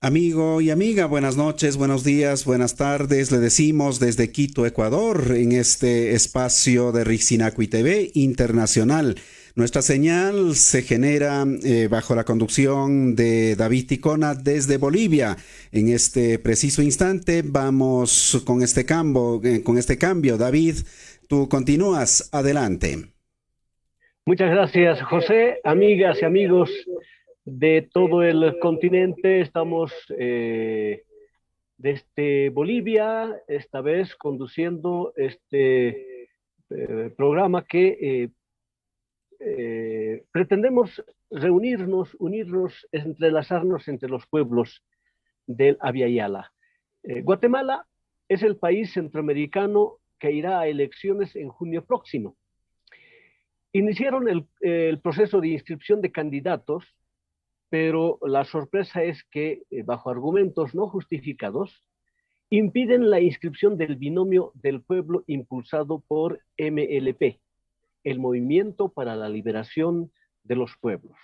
Amigo y amiga, buenas noches, buenos días, buenas tardes. Le decimos desde Quito, Ecuador, en este espacio de Rixinacui TV Internacional. Nuestra señal se genera bajo la conducción de David Ticona desde Bolivia. En este preciso instante vamos con este cambio. David, tú continúas. Adelante. Muchas gracias, José. Amigas y amigos de todo el continente, estamos desde Bolivia, esta vez conduciendo este programa que pretendemos reunirnos, unirnos, entrelazarnos entre los pueblos del Abya Yala. Guatemala es el país centroamericano que irá a elecciones en junio próximo. Iniciaron el proceso de inscripción de candidatos, pero la sorpresa es que, bajo argumentos no justificados, impiden la inscripción del binomio del pueblo impulsado por MLP, el Movimiento para la Liberación de los Pueblos.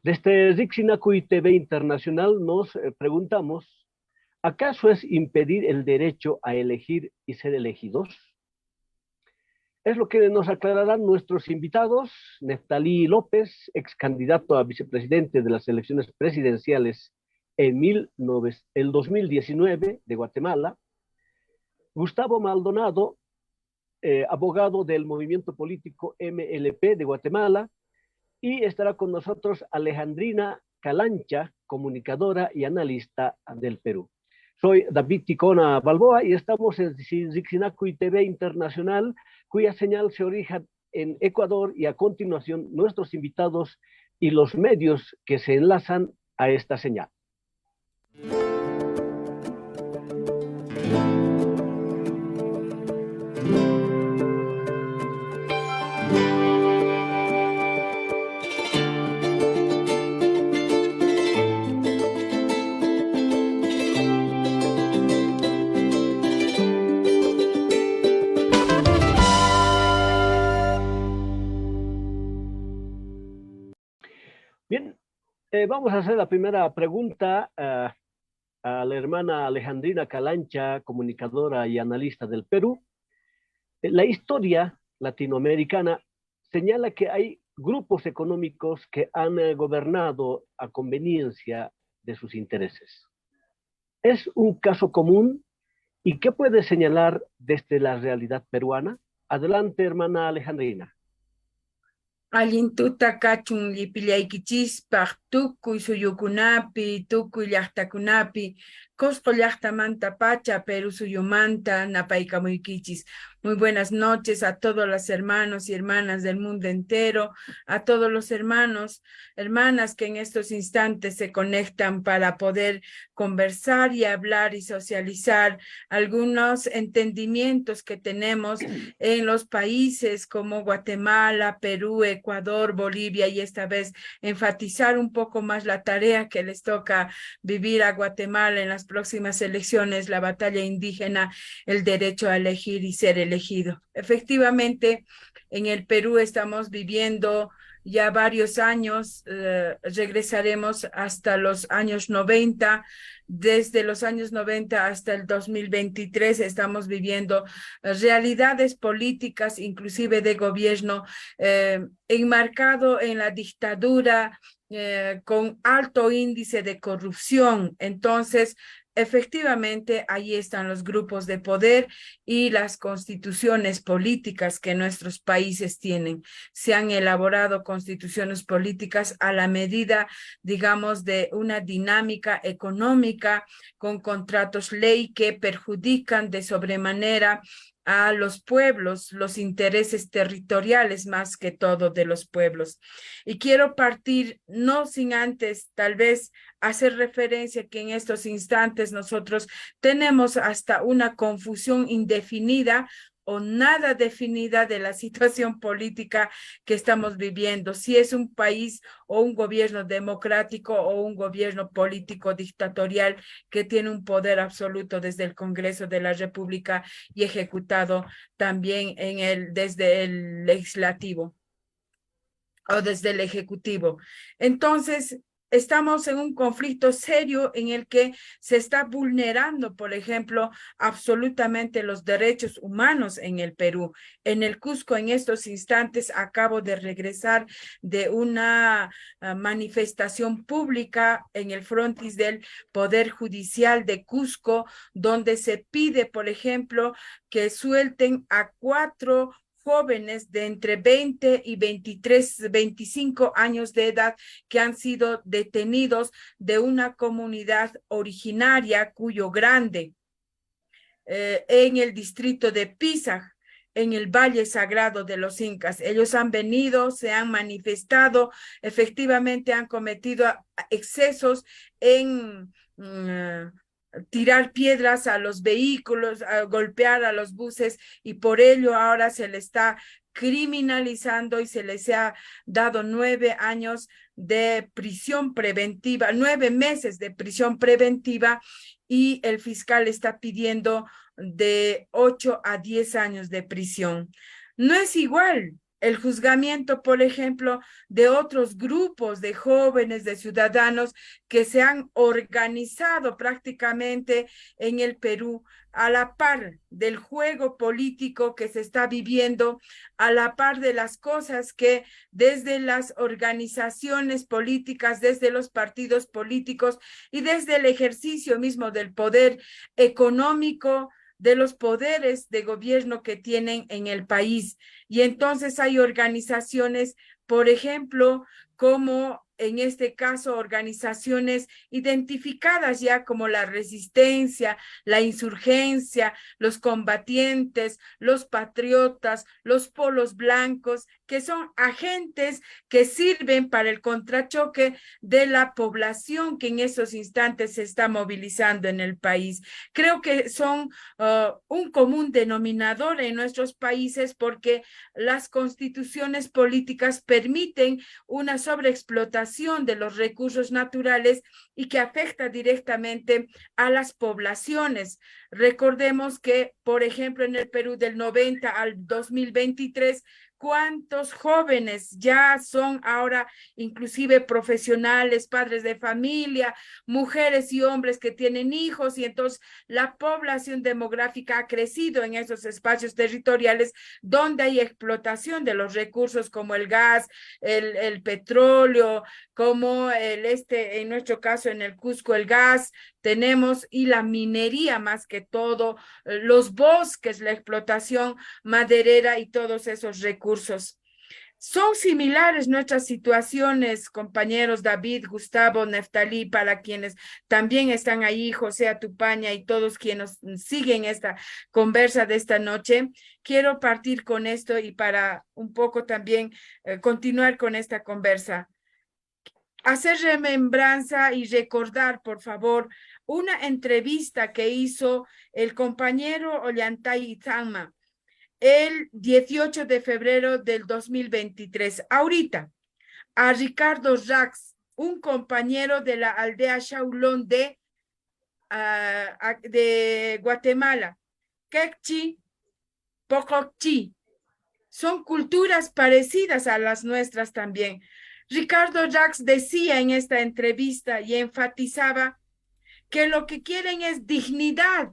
Desde Rixinacui TV Internacional nos preguntamos, ¿acaso es impedir el derecho a elegir y ser elegidos? Es lo que nos aclararán nuestros invitados. Neftalí López, ex candidato a vicepresidente de las elecciones presidenciales en el 2019 de Guatemala. Gustavo Maldonado, abogado del movimiento político MLP de Guatemala. Y estará con nosotros Alejandrina Calancha, comunicadora y analista del Perú. Soy David Ticona Balboa y estamos en Rixinacui TV Internacional, cuya señal se orija en Ecuador, y a continuación nuestros invitados y los medios que se enlazan a esta señal. Bien, vamos a hacer la primera pregunta a la hermana Alejandrina Calancha, comunicadora y analista del Perú. La historia latinoamericana señala que hay grupos económicos que han gobernado a conveniencia de sus intereses. ¿Es un caso común? ¿Y qué puede señalar desde la realidad peruana? Adelante, hermana Alejandrina. Allintuta kachun llipillaykichispaq tukuy suyukunapi, tukuy llaqtakunapi, Cusco llaqtamanta pacha, Perú suyumanta, napaykamuykichis. Muy buenas noches a todos los hermanos y hermanas del mundo entero, a todos los hermanos, hermanas que en estos instantes se conectan para poder conversar y hablar y socializar algunos entendimientos que tenemos en los países como Guatemala, Perú, Ecuador, Bolivia, y esta vez enfatizar un poco más la tarea que les toca vivir a Guatemala en las próximas elecciones, la batalla indígena, el derecho a elegir y ser elegido. Efectivamente, en el Perú estamos viviendo ya varios años, regresaremos hasta los años 90, desde los años 90 hasta el 2023 estamos viviendo realidades políticas, inclusive de gobierno, enmarcado en la dictadura, con alto índice de corrupción. Entonces, efectivamente, ahí están los grupos de poder y las constituciones políticas que nuestros países tienen. Se han elaborado constituciones políticas a la medida, digamos, de una dinámica económica con contratos ley que perjudican de sobremanera a los pueblos, los intereses territoriales más que todo de los pueblos. Y quiero partir, no sin antes, tal vez, hacer referencia que en estos instantes nosotros tenemos hasta una confusión indefinida o nada definida de la situación política que estamos viviendo, si es un país o un gobierno democrático o un gobierno político dictatorial que tiene un poder absoluto desde el Congreso de la República y ejecutado también desde el legislativo o desde el ejecutivo. Entonces, estamos en un conflicto serio en el que se está vulnerando, por ejemplo, absolutamente los derechos humanos en el Perú. En el Cusco, en estos instantes, acabo de regresar de una manifestación pública en el frontis del Poder Judicial de Cusco, donde se pide, por ejemplo, que suelten a 4 jóvenes de entre 20 y 25 años de edad que han sido detenidos de una comunidad originaria, Cuyo Grande, en el distrito de Pisac, en el Valle Sagrado de los Incas. Ellos han venido, se han manifestado, efectivamente han cometido excesos en tirar piedras a los vehículos, a golpear a los buses, y por ello ahora se le está criminalizando y se les ha dado 9 años de prisión preventiva, 9 meses de prisión preventiva, y el fiscal está pidiendo de 8 a 10 años de prisión. No es igual el juzgamiento, por ejemplo, de otros grupos de jóvenes, de ciudadanos que se han organizado prácticamente en el Perú a la par del juego político que se está viviendo, a la par de las cosas que desde las organizaciones políticas, desde los partidos políticos y desde el ejercicio mismo del poder económico, de los poderes de gobierno que tienen en el país. Y entonces hay organizaciones, por ejemplo, como en este caso organizaciones identificadas ya como la resistencia, la insurgencia, los combatientes, los patriotas, los polos blancos, que son agentes que sirven para el contrachoque de la población que en esos instantes se está movilizando en el país. Creo que son un común denominador en nuestros países, porque las constituciones políticas permiten una sobreexplotación de los recursos naturales y que afecta directamente a las poblaciones. Recordemos que, por ejemplo, en el Perú del 90 al 2023, ¿cuántos jóvenes ya son ahora inclusive profesionales, padres de familia, mujeres y hombres que tienen hijos? Y entonces la población demográfica ha crecido en esos espacios territoriales donde hay explotación de los recursos como el gas, el petróleo, como en nuestro caso en el Cusco el gas, tenemos, y la minería más que todo, los bosques, la explotación maderera y todos esos recursos. Son similares nuestras situaciones, compañeros David, Gustavo, Neftalí, para quienes también están ahí, José Atupaña y todos quienes siguen esta conversa de esta noche. Quiero partir con esto y para un poco también continuar con esta conversa. Hacer remembranza y recordar, por favor, una entrevista que hizo el compañero Ollantay Itzama el 18 de febrero del 2023, ahorita, a Ricardo Rax, un compañero de la aldea Shaulón de Guatemala. Quechí, Pococchi, son culturas parecidas a las nuestras también. Ricardo Rax decía en esta entrevista y enfatizaba que lo que quieren es dignidad,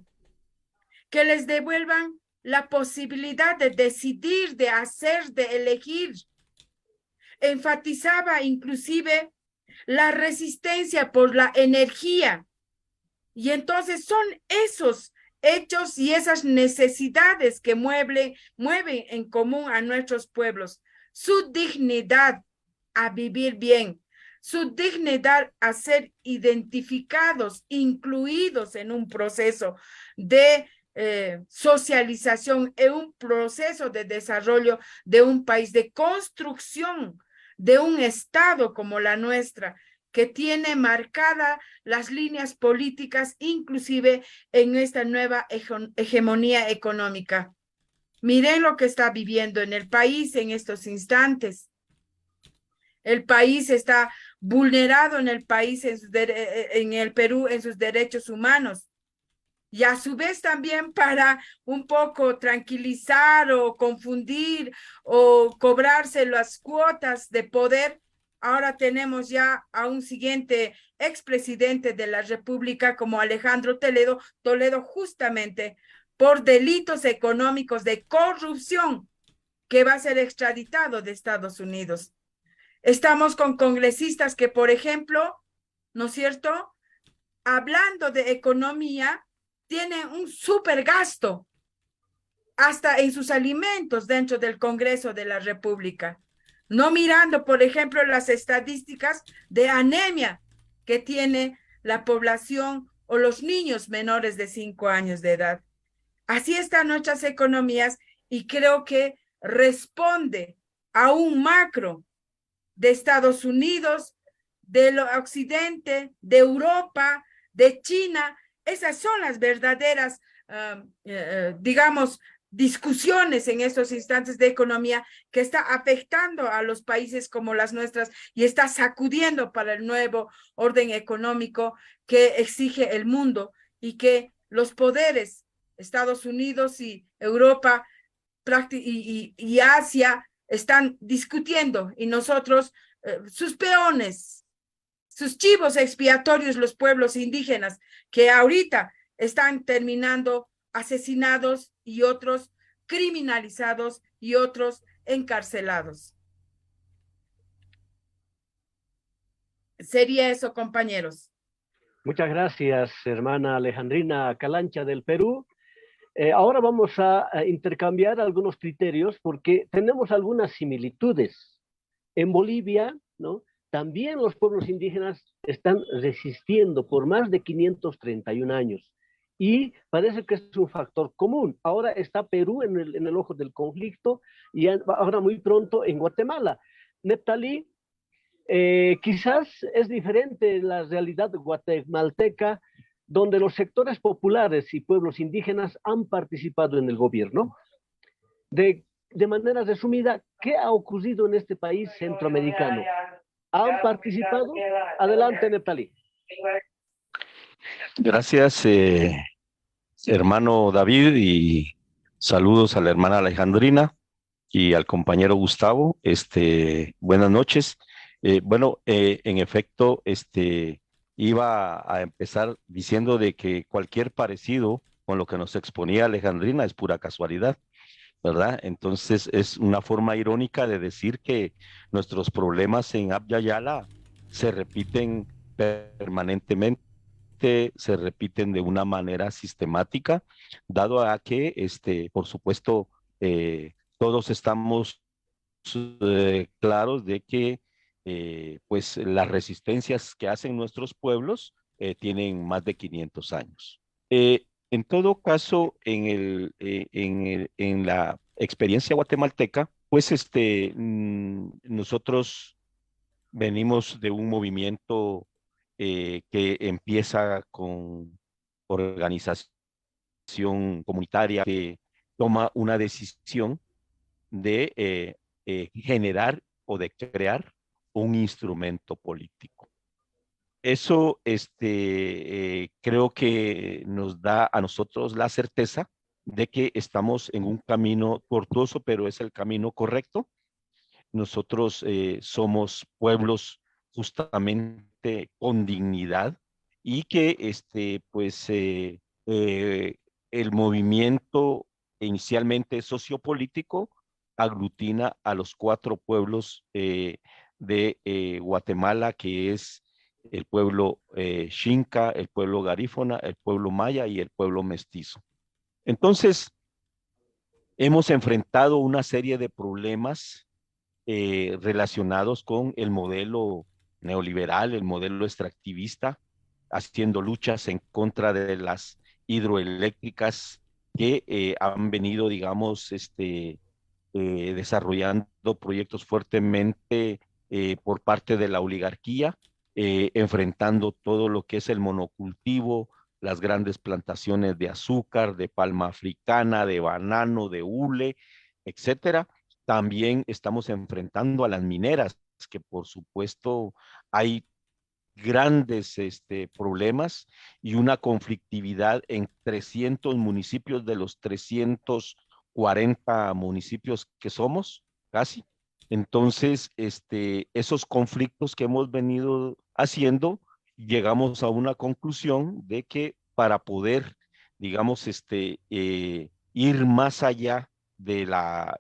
que les devuelvan la posibilidad de decidir, de hacer, de elegir. Enfatizaba inclusive la resistencia por la energía. Y entonces son esos hechos y esas necesidades que mueven en común a nuestros pueblos. Su dignidad a vivir bien, su dignidad a ser identificados, incluidos en un proceso de socialización, en un proceso de desarrollo de un país, de construcción de un Estado como la nuestra, que tiene marcadas las líneas políticas, inclusive en esta nueva hegemonía económica. Miren lo que está viviendo en el país en estos instantes. El país está vulnerado en el país, en el Perú, en sus derechos humanos. Y a su vez también para un poco tranquilizar o confundir o cobrarse las cuotas de poder, ahora tenemos ya a un siguiente expresidente de la República como Alejandro Toledo justamente por delitos económicos de corrupción, que va a ser extraditado de Estados Unidos. Estamos con congresistas que, por ejemplo, ¿no es cierto?, hablando de economía, tienen un súper gasto hasta en sus alimentos dentro del Congreso de la República, no mirando, por ejemplo, las estadísticas de anemia que tiene la población o los niños menores de 5 años de edad. Así están nuestras economías y creo que responde a un macro de Estados Unidos, del occidente, de Europa, de China. Esas son las verdaderas, digamos, discusiones en estos instantes de economía que está afectando a los países como las nuestras y está sacudiendo para el nuevo orden económico que exige el mundo y que los poderes, Estados Unidos y Europa y Asia, están discutiendo, y nosotros, sus peones, sus chivos expiatorios, los pueblos indígenas, que ahorita están terminando asesinados y otros criminalizados y otros encarcelados. Sería eso, compañeros. Muchas gracias, hermana Alejandrina Calancha del Perú. Ahora vamos a intercambiar algunos criterios porque tenemos algunas similitudes. En Bolivia, ¿no?, también los pueblos indígenas están resistiendo por más de 531 años y parece que es un factor común. Ahora está Perú en el ojo del conflicto y ahora muy pronto en Guatemala. Neptalí, quizás es diferente la realidad guatemalteca, donde los sectores populares y pueblos indígenas han participado en el gobierno. De manera resumida, ¿qué ha ocurrido en este país centroamericano? ¿Han participado? Adelante, Neptalí. Gracias, hermano David, y saludos a la hermana Alejandrina y al compañero Gustavo. Buenas noches. En efecto, iba a empezar diciendo de que cualquier parecido con lo que nos exponía Alejandrina es pura casualidad, ¿verdad? Entonces es una forma irónica de decir que nuestros problemas en Abya Yala se repiten permanentemente, se repiten de una manera sistemática, dado a que, por supuesto, todos estamos claros de que pues las resistencias que hacen nuestros pueblos tienen más de 500 años. En todo caso, en la experiencia guatemalteca, pues nosotros venimos de un movimiento que empieza con organización comunitaria que toma una decisión de generar o de crear un instrumento político. Eso creo que nos da a nosotros la certeza de que estamos en un camino tortuoso, pero es el camino correcto. Nosotros somos pueblos justamente con dignidad y que el movimiento inicialmente sociopolítico aglutina a los 4 pueblos de Guatemala, que es el pueblo Xinca, el pueblo garífuna, el pueblo maya y el pueblo mestizo. Entonces, hemos enfrentado una serie de problemas relacionados con el modelo neoliberal, el modelo extractivista, haciendo luchas en contra de las hidroeléctricas que han venido, digamos, desarrollando proyectos fuertemente por parte de la oligarquía, enfrentando todo lo que es el monocultivo, las grandes plantaciones de azúcar, de palma africana, de banano, de hule, etcétera. También estamos enfrentando a las mineras, que por supuesto hay grandes problemas y una conflictividad en 300 municipios de los 340 municipios que somos, casi. Entonces, esos conflictos que hemos venido haciendo, llegamos a una conclusión de que para poder, digamos, ir más allá de la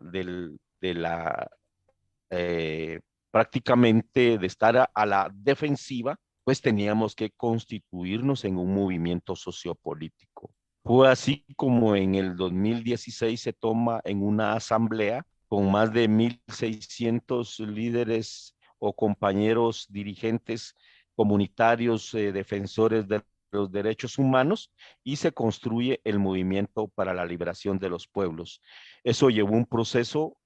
prácticamente de estar a la defensiva, pues teníamos que constituirnos en un movimiento sociopolítico. Fue así como en el 2016 se toma en una asamblea con más de 1.600 líderes o compañeros dirigentes comunitarios, defensores de los derechos humanos, y se construye el Movimiento para la Liberación de los Pueblos. Eso llevó un proceso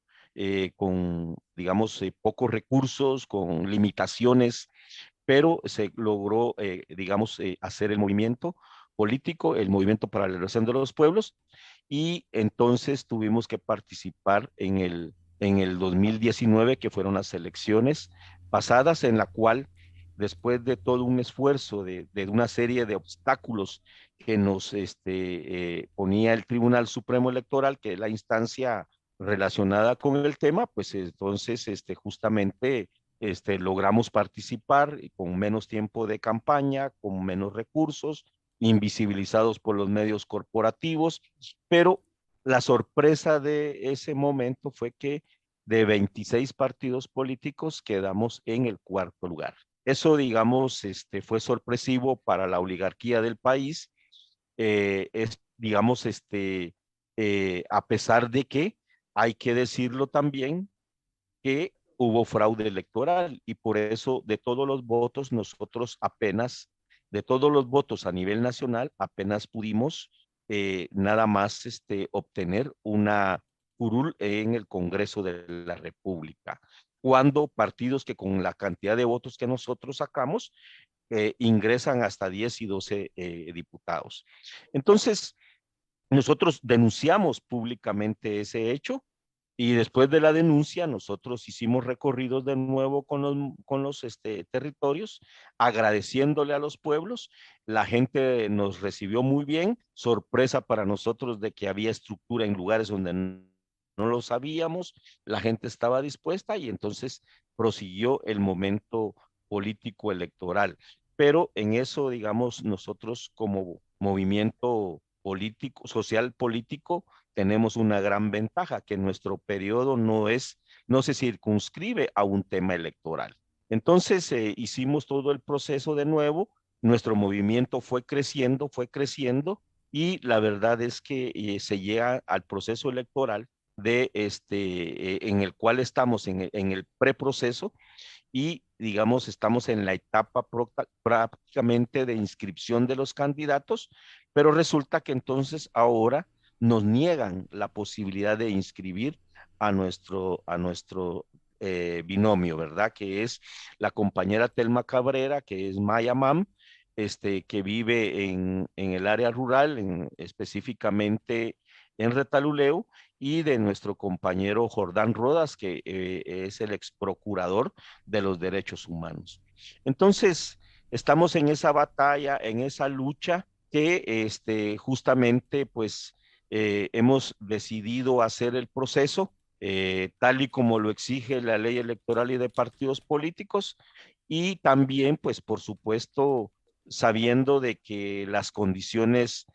con, digamos, pocos recursos, con limitaciones, pero se logró, digamos, hacer el movimiento político, el Movimiento para la Liberación de los Pueblos, y entonces tuvimos que participar en el 2019, que fueron las elecciones pasadas, en la cual, después de todo un esfuerzo, de una serie de obstáculos que nos ponía el Tribunal Supremo Electoral, que es la instancia relacionada con el tema, pues entonces justamente logramos participar con menos tiempo de campaña, con menos recursos, invisibilizados por los medios corporativos, pero la sorpresa de ese momento fue que de 26 partidos políticos quedamos en el cuarto lugar. Eso, digamos, fue sorpresivo para la oligarquía del país, digamos, a pesar de que hay que decirlo también que hubo fraude electoral, y por eso de todos los votos nosotros apenas, de todos los votos a nivel nacional, apenas pudimos nada más obtener una curul en el Congreso de la República, cuando partidos que con la cantidad de votos que nosotros sacamos ingresan hasta 10 y 12 diputados. Entonces, nosotros denunciamos públicamente ese hecho, y después de la denuncia nosotros hicimos recorridos de nuevo con los territorios, agradeciéndole a los pueblos. La gente nos recibió muy bien, sorpresa para nosotros de que había estructura en lugares donde no lo sabíamos, la gente estaba dispuesta, y entonces prosiguió el momento político electoral. Pero en eso, digamos, nosotros como movimiento político, social político, tenemos una gran ventaja, que nuestro periodo no se circunscribe a un tema electoral. Entonces hicimos todo el proceso de nuevo, nuestro movimiento fue creciendo, y la verdad es que se llega al proceso electoral en el cual estamos en el preproceso, y digamos estamos en la etapa prácticamente de inscripción de los candidatos, pero resulta que entonces ahora nos niegan la posibilidad de inscribir a nuestro binomio, ¿verdad? Que es la compañera Telma Cabrera, que es Maya Mam, que vive en el área rural, específicamente en Retaluleu, y de nuestro compañero Jordán Rodas, que es el ex procurador de los derechos humanos. Entonces, estamos en esa batalla, en esa lucha que justamente pues hemos decidido hacer el proceso tal y como lo exige la ley electoral y de partidos políticos, y también pues por supuesto sabiendo de que las condiciones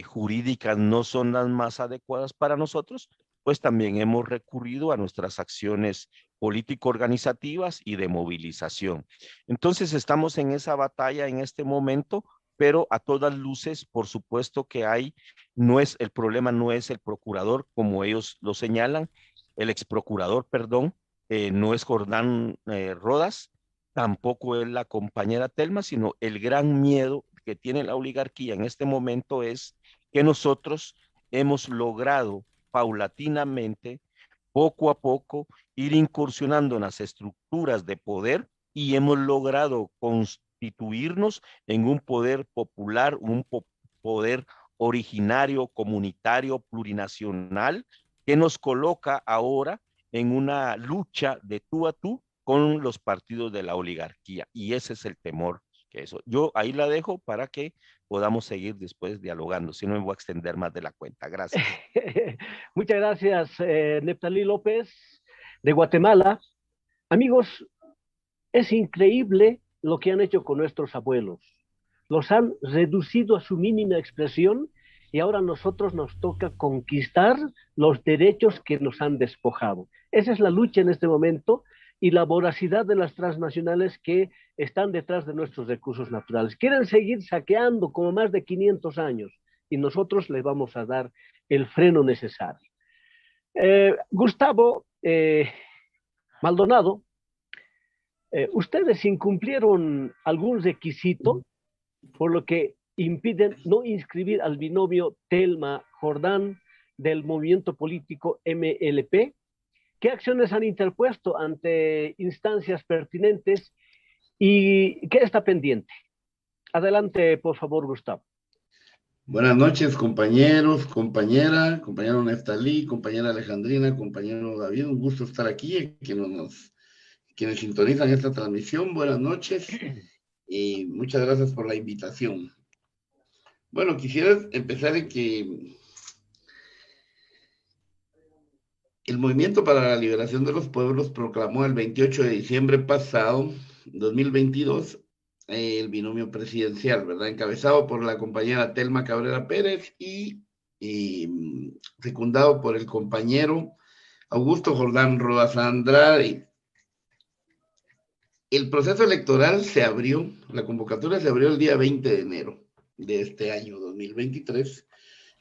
jurídicas no son las más adecuadas para nosotros, pues también hemos recurrido a nuestras acciones político-organizativas y de movilización. Entonces estamos en esa batalla en este momento, pero a todas luces, por supuesto que el problema no es el procurador, como ellos lo señalan, el ex procurador, perdón, no es Jordán Rodas, tampoco es la compañera Telma, sino el gran miedo que tiene la oligarquía en este momento es que nosotros hemos logrado paulatinamente, poco a poco, ir incursionando en las estructuras de poder, y hemos logrado constituirnos en un poder popular, poder originario, comunitario, plurinacional, que nos coloca ahora en una lucha de tú a tú con los partidos de la oligarquía. Y ese es el temor que eso. Yo ahí la dejo para que podamos seguir después dialogando. Si no, me voy a extender más de la cuenta. Gracias. Muchas gracias, Neftalí López. de Guatemala. Amigos, es increíble lo que han hecho con nuestros abuelos. Los han reducido a su mínima expresión y ahora a nosotros nos toca conquistar los derechos que nos han despojado. Esa es la lucha en este momento y la voracidad de las transnacionales que están detrás de nuestros recursos naturales. Quieren seguir saqueando como más de 500 años y nosotros les vamos a dar el freno necesario. Gustavo Maldonado, ustedes incumplieron algún requisito por lo que impiden no inscribir al binomio Telma Jordán del movimiento político MLP. ¿Qué acciones han interpuesto ante instancias pertinentes y qué está pendiente? Adelante, por favor, Gustavo. Buenas noches, compañeros, compañero Neftalí, compañera Alejandrina, compañero David. Un gusto estar aquí. Quienes sintonizan esta transmisión, buenas noches y muchas gracias por la invitación. Bueno, quisiera empezar en que el Movimiento para la Liberación de los Pueblos proclamó el 28 de diciembre pasado, 2022, el binomio presidencial, ¿verdad? Encabezado por la compañera Telma Cabrera Pérez y secundado por el compañero Augusto Jordán Rodas Andrade. El proceso electoral la convocatoria se abrió el día 20 de enero de este año 2023.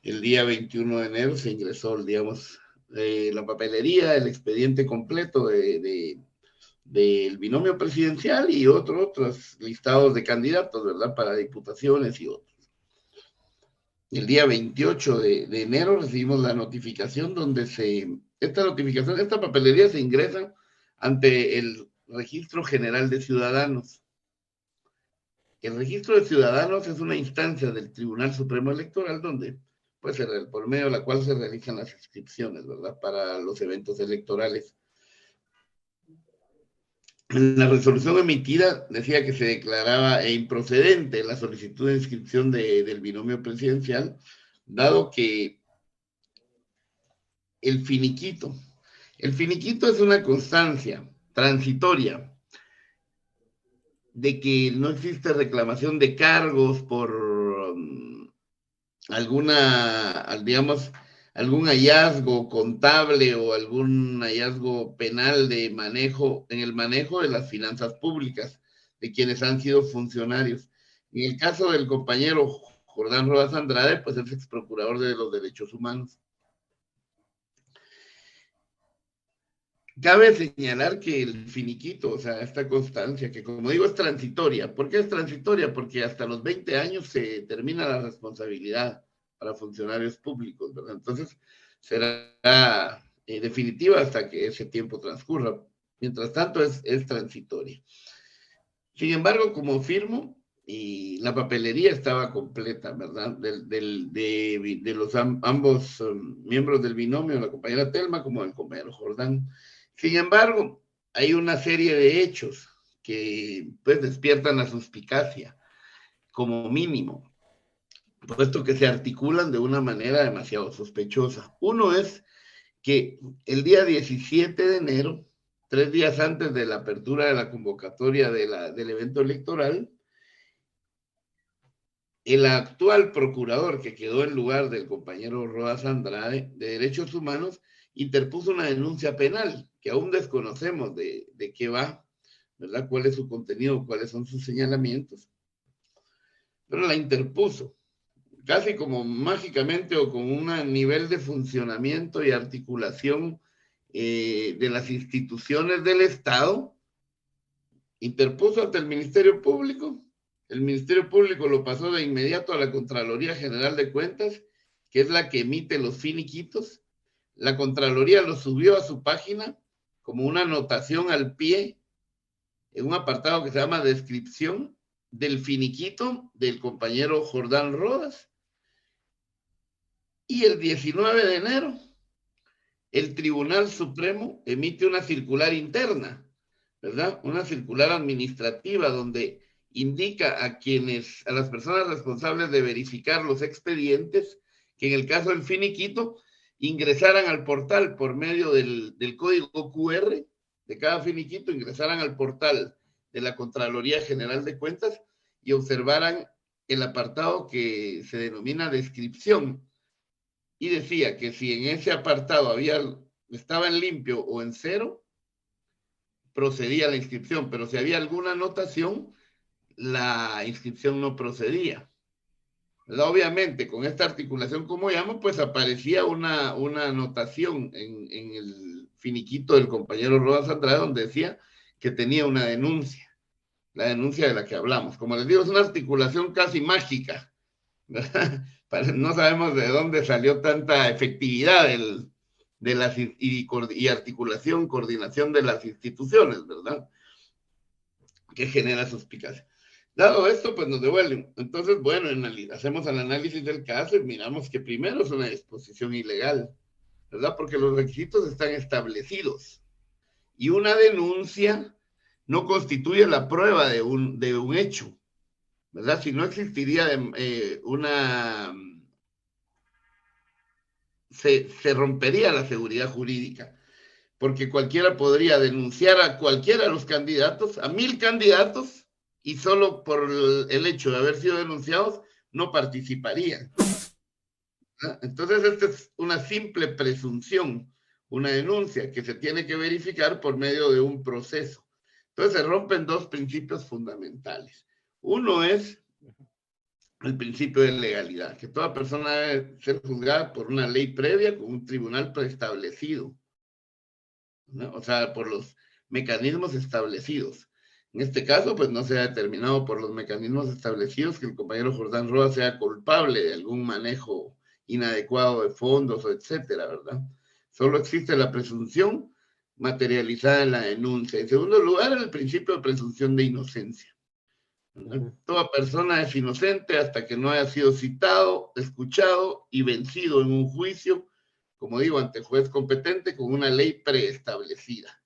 El día 21 de enero se ingresó, digamos, la papelería, el expediente completo del binomio presidencial y otros listados de candidatos, ¿verdad? Para diputaciones y otros. El día 28 de enero recibimos la notificación esta papelería se ingresa ante el Registro General de Ciudadanos. El Registro de Ciudadanos es una instancia del Tribunal Supremo Electoral donde, pues, por medio de la cual se realizan las inscripciones, ¿verdad? Para los eventos electorales. La resolución emitida decía que se declaraba improcedente la solicitud de inscripción del binomio presidencial, dado que el finiquito es una constancia transitoria de que no existe reclamación de cargos por algún hallazgo contable o algún hallazgo penal en el manejo de las finanzas públicas de quienes han sido funcionarios. En el caso del compañero Jordán Rodas Andrade, pues es ex procurador de los derechos humanos. Cabe señalar que el finiquito, o sea, esta constancia, que como digo es transitoria. ¿Por qué es transitoria? Porque hasta los 20 años se termina la responsabilidad para funcionarios públicos, ¿verdad? Entonces, será definitiva hasta que ese tiempo transcurra. Mientras tanto, es transitoria. Sin embargo, como firmo, y la papelería estaba completa, ¿verdad? De los ambos miembros del binomio, la compañera Telma como el compañero Jordán. Sin embargo, hay una serie de hechos que pues despiertan la suspicacia, como mínimo, puesto que se articulan de una manera demasiado sospechosa. Uno es que el día 17 de enero, 3 días antes de la apertura de la convocatoria del evento electoral, el actual procurador que quedó en lugar del compañero Rodas Andrade de Derechos Humanos interpuso una denuncia penal que aún desconocemos de qué va, ¿verdad? Cuál es su contenido, cuáles son sus señalamientos, pero la interpuso casi como mágicamente o con un nivel de funcionamiento y articulación de las instituciones del Estado. Interpuso ante el Ministerio Público. El Ministerio Público lo pasó de inmediato a la Contraloría General de Cuentas, que es la que emite los finiquitos. La Contraloría lo subió a su página como una anotación al pie en un apartado que se llama descripción del finiquito del compañero Jordán Rodas. Y el 19 de enero, el Tribunal Supremo emite una circular interna, ¿verdad? Una circular administrativa donde indica a las personas responsables de verificar los expedientes, que en el caso del finiquito ingresaran al portal por medio del código QR de cada finiquito, ingresaran al portal de la Contraloría General de Cuentas y observaran el apartado que se denomina descripción. Y decía que si en ese apartado estaba en limpio o en cero, procedía la inscripción, pero si había alguna anotación, la inscripción no procedía. Obviamente, con esta articulación, como llamo, pues aparecía una anotación en el finiquito del compañero Rodas Andrade, donde decía que tenía una denuncia, la denuncia de la que hablamos. Como les digo, es una articulación casi mágica, ¿verdad? No sabemos de dónde salió tanta efectividad y articulación, coordinación de las instituciones, ¿verdad? Que genera suspicacia. Dado esto, pues nos devuelven. Entonces, bueno, hacemos el análisis del caso y miramos que primero es una disposición ilegal, ¿verdad? Porque los requisitos están establecidos. Y una denuncia no constituye la prueba de un hecho, ¿verdad? Si no existiría se rompería la seguridad jurídica, porque cualquiera podría denunciar a cualquiera de los candidatos, a 1000 candidatos, y solo por el hecho de haber sido denunciados no participarían. Entonces, esta es una simple presunción, una denuncia que se tiene que verificar por medio de un proceso. Entonces, se rompen dos principios fundamentales. Uno es el principio de legalidad, que toda persona debe ser juzgada por una ley previa con un tribunal preestablecido, ¿no? O sea, por los mecanismos establecidos. En este caso, pues no se ha determinado por los mecanismos establecidos que el compañero Jordán Roa sea culpable de algún manejo inadecuado de fondos o etcétera, ¿verdad? Solo existe la presunción materializada en la denuncia. En segundo lugar, el principio de presunción de inocencia. Toda persona es inocente hasta que no haya sido citado, escuchado y vencido en un juicio, como digo, ante juez competente con una ley preestablecida.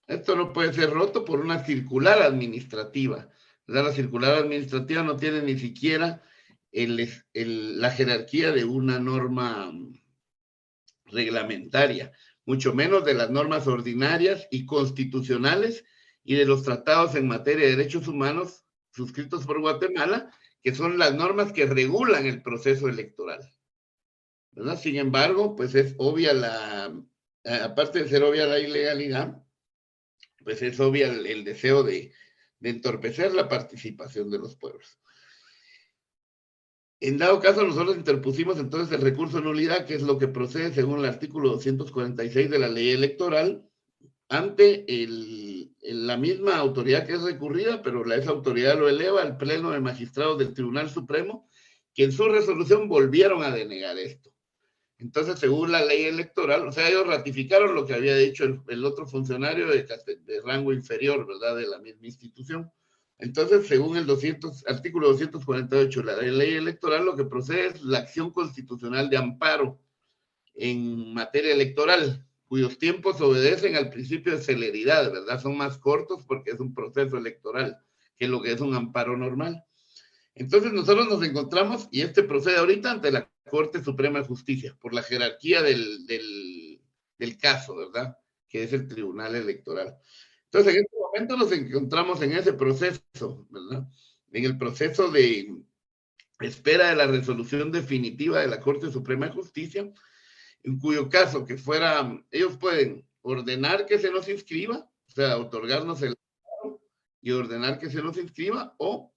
Esto no puede ser roto por una circular administrativa. La circular administrativa no tiene ni siquiera la jerarquía de una norma reglamentaria, mucho menos de las normas ordinarias y constitucionales y de los tratados en materia de derechos humanos suscritos por Guatemala, que son las normas que regulan el proceso electoral, ¿verdad? Sin embargo, pues es obvia aparte de ser obvia la ilegalidad, pues es obvia el deseo de entorpecer la participación de los pueblos. En dado caso, nosotros interpusimos entonces el recurso de nulidad, que es lo que procede según el artículo 246 de la ley electoral, ante la misma autoridad que es recurrida, pero esa autoridad lo eleva al Pleno de Magistrados del Tribunal Supremo, que en su resolución volvieron a denegar esto. Entonces, según la ley electoral, o sea, ellos ratificaron lo que había dicho el otro funcionario de rango inferior, ¿verdad?, de la misma institución. Entonces, según el artículo 248 de la ley electoral, lo que procede es la acción constitucional de amparo en materia electoral, cuyos tiempos obedecen al principio de celeridad, ¿verdad? Son más cortos porque es un proceso electoral que lo que es un amparo normal. Entonces nosotros nos encontramos, y procede ahorita ante la Corte Suprema de Justicia, por la jerarquía del caso, ¿verdad? Que es el Tribunal Electoral. Entonces, en este momento nos encontramos en ese proceso, ¿verdad? En el proceso de espera de la resolución definitiva de la Corte Suprema de Justicia, en cuyo caso ellos pueden ordenar que se nos inscriba, o sea, otorgarnos el amparo y ordenar que se nos inscriba, o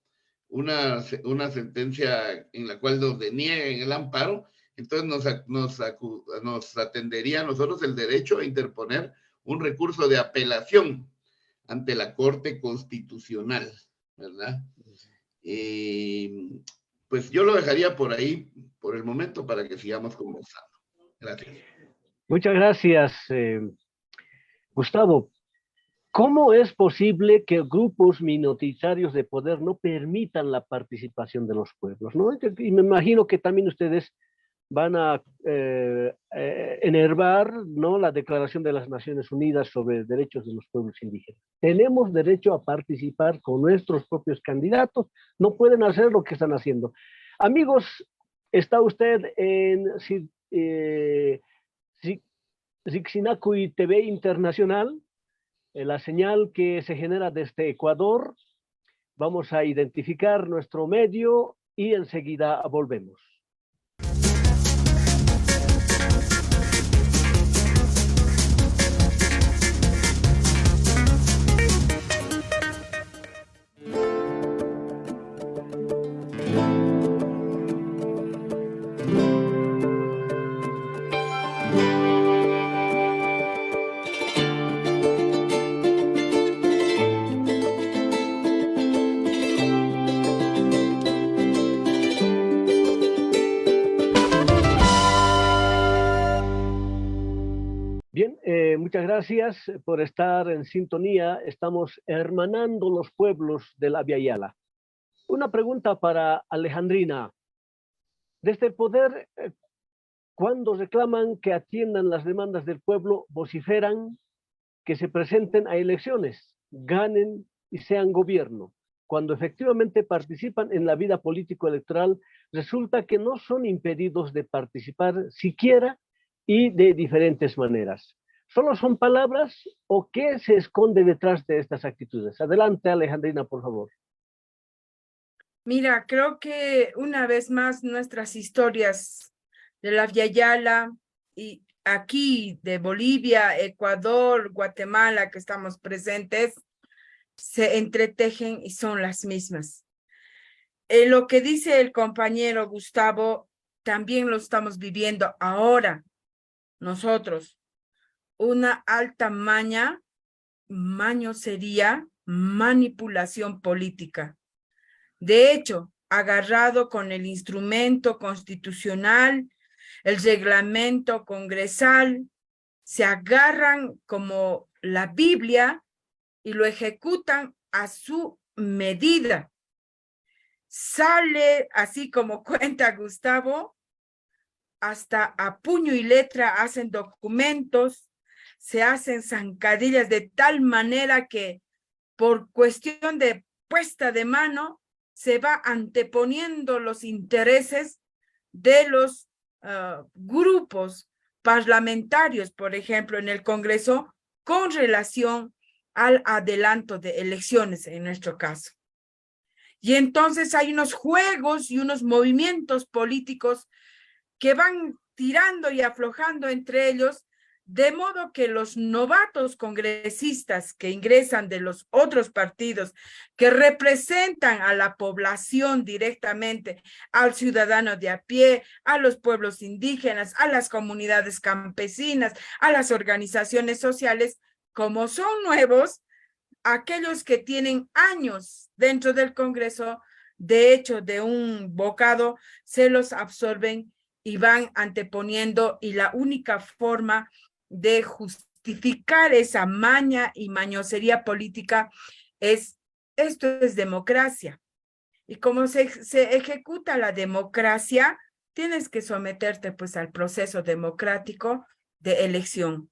una sentencia en la cual nos denieguen el amparo. Entonces nos atendería a nosotros el derecho a interponer un recurso de apelación ante la Corte Constitucional, ¿verdad? Pues yo lo dejaría por ahí, por el momento, para que sigamos conversando. Gracias. Muchas gracias, Gustavo. ¿Cómo es posible que grupos minoritarios de poder no permitan la participación de los pueblos, ¿no? Y me imagino que también ustedes van a enervar, ¿no?, la Declaración de las Naciones Unidas sobre derechos de los pueblos indígenas. Tenemos derecho a participar con nuestros propios candidatos, no pueden hacer lo que están haciendo. Amigos, Está usted en Rixinacuy TV Internacional, la señal que se genera desde Ecuador. Vamos a identificar nuestro medio y enseguida volvemos. Bien, muchas gracias por estar en sintonía. Estamos hermanando los pueblos de la Abya Yala. Una pregunta para Alejandrina. Desde el poder, cuando reclaman que atiendan las demandas del pueblo, vociferan que se presenten a elecciones, ganen y sean gobierno. Cuando efectivamente participan en la vida político-electoral, resulta que no son impedidos de participar siquiera y de diferentes maneras. ¿Solo son palabras o qué se esconde detrás de estas actitudes? Adelante, Alejandrina, por favor. Mira, creo que una vez más nuestras historias de la Abya Yala y aquí de Bolivia, Ecuador, Guatemala, que estamos presentes, se entretejen y son las mismas. Lo que dice el compañero Gustavo, también lo estamos viviendo ahora nosotros. Una alta maño sería manipulación política. De hecho, agarrado con el instrumento constitucional, el reglamento congresal, se agarran como la Biblia y lo ejecutan a su medida. Sale, así como cuenta Gustavo, hasta a puño y letra hacen documentos, se hacen zancadillas de tal manera que por cuestión de puesta de mano se va anteponiendo los intereses de los grupos parlamentarios, por ejemplo, en el Congreso, con relación al adelanto de elecciones en nuestro caso. Y entonces hay unos juegos y unos movimientos políticos que van tirando y aflojando entre ellos, de modo que los novatos congresistas que ingresan de los otros partidos, que representan a la población directamente, al ciudadano de a pie, a los pueblos indígenas, a las comunidades campesinas, a las organizaciones sociales, como son nuevos, aquellos que tienen años dentro del Congreso, de hecho, de un bocado, se los absorben y van anteponiendo, y la única forma de justificar esa maña y mañosería política es, esto es democracia. Y como se ejecuta la democracia, tienes que someterte pues al proceso democrático de elección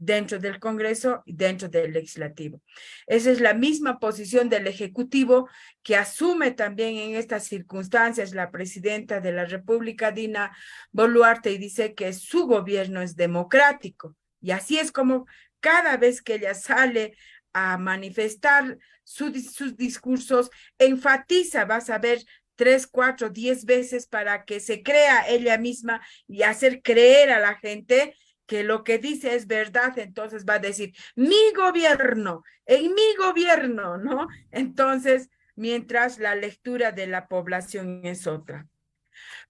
dentro del Congreso y dentro del Legislativo. Esa es la misma posición del Ejecutivo que asume también en estas circunstancias la presidenta de la República, Dina Boluarte, y dice que su gobierno es democrático. Y así es como cada vez que ella sale a manifestar sus discursos, enfatiza, vas a ver, 3, 4, 10 veces para que se crea ella misma y hacer creer a la gente que lo que dice es verdad. Entonces va a decir, mi gobierno, en mi gobierno, ¿no? Entonces, mientras la lectura de la población es otra.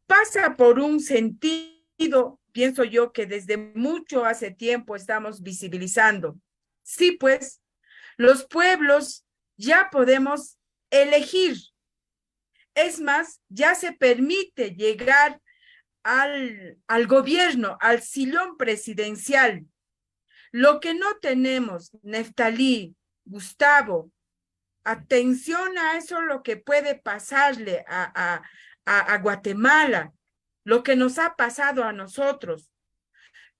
Pasa por un sentido, pienso yo, que desde mucho hace tiempo estamos visibilizando. Sí, pues, los pueblos ya podemos elegir. Es más, ya se permite llegar al gobierno, al sillón presidencial. Lo que no tenemos, Neftalí, Gustavo, atención a eso, lo que puede pasarle a Guatemala, lo que nos ha pasado a nosotros.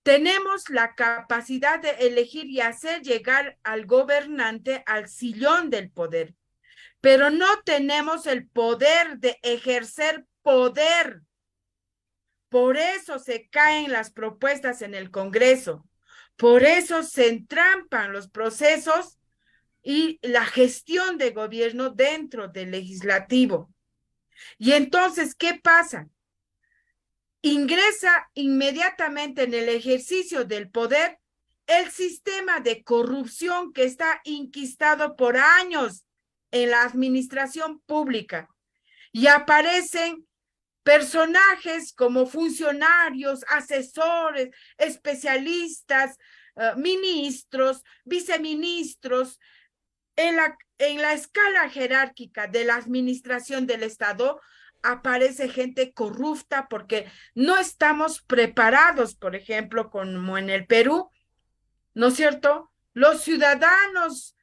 Tenemos la capacidad de elegir y hacer llegar al gobernante al sillón del poder, pero no tenemos el poder de ejercer poder. Por eso se caen las propuestas en el Congreso. Por eso se entrampan los procesos y la gestión de gobierno dentro del legislativo. Y entonces, ¿qué pasa? Ingresa inmediatamente en el ejercicio del poder el sistema de corrupción que está inquistado por años en la administración pública. Y aparecen personajes como funcionarios, asesores, especialistas, ministros, viceministros. En la escala jerárquica de la administración del Estado aparece gente corrupta porque no estamos preparados, por ejemplo, como en el Perú, ¿no es cierto? Los ciudadanos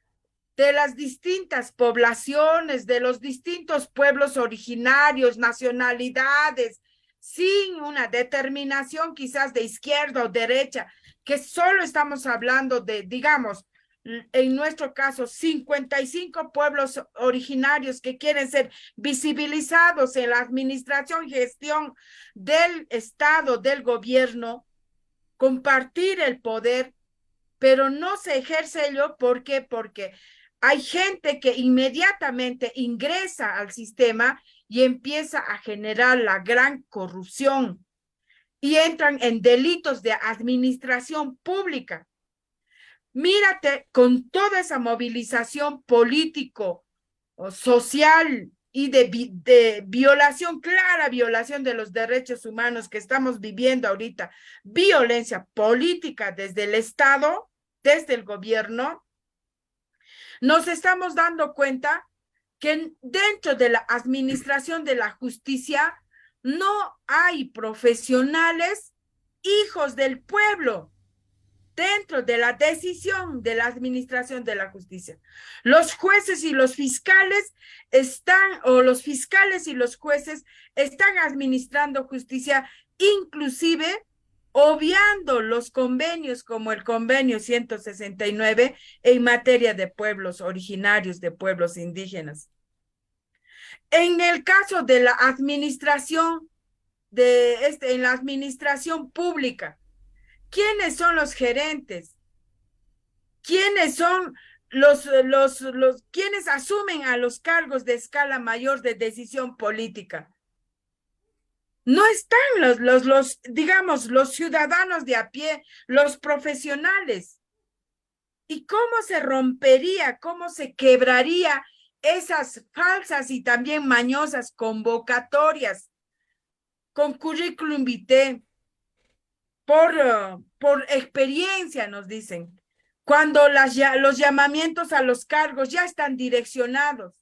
de las distintas poblaciones, de los distintos pueblos originarios, nacionalidades, sin una determinación quizás de izquierda o derecha, que solo estamos hablando de, digamos, en nuestro caso, 55 pueblos originarios que quieren ser visibilizados en la administración y gestión del Estado, del gobierno, compartir el poder, pero no se ejerce ello. ¿Por qué? Porque hay gente que inmediatamente ingresa al sistema y empieza a generar la gran corrupción y entran en delitos de administración pública. Mírate, con toda esa movilización político, social y de violación, clara violación de los derechos humanos que estamos viviendo ahorita, violencia política desde el Estado, desde el gobierno, nos estamos dando cuenta que dentro de la administración de la justicia no hay profesionales hijos del pueblo dentro de la decisión de la administración de la justicia. Los jueces y los fiscales los fiscales y los jueces están administrando justicia, inclusive obviando los convenios como el convenio 169 en materia de pueblos originarios, de pueblos indígenas. En el caso de la administración, en la administración pública, ¿quiénes son los gerentes? ¿Quiénes son quienes asumen a los cargos de escala mayor de decisión política? No están digamos, los ciudadanos de a pie, los profesionales. ¿Y cómo se rompería, cómo se quebraría esas falsas y también mañosas convocatorias con currículum vitae? Por experiencia nos dicen, cuando los llamamientos a los cargos ya están direccionados.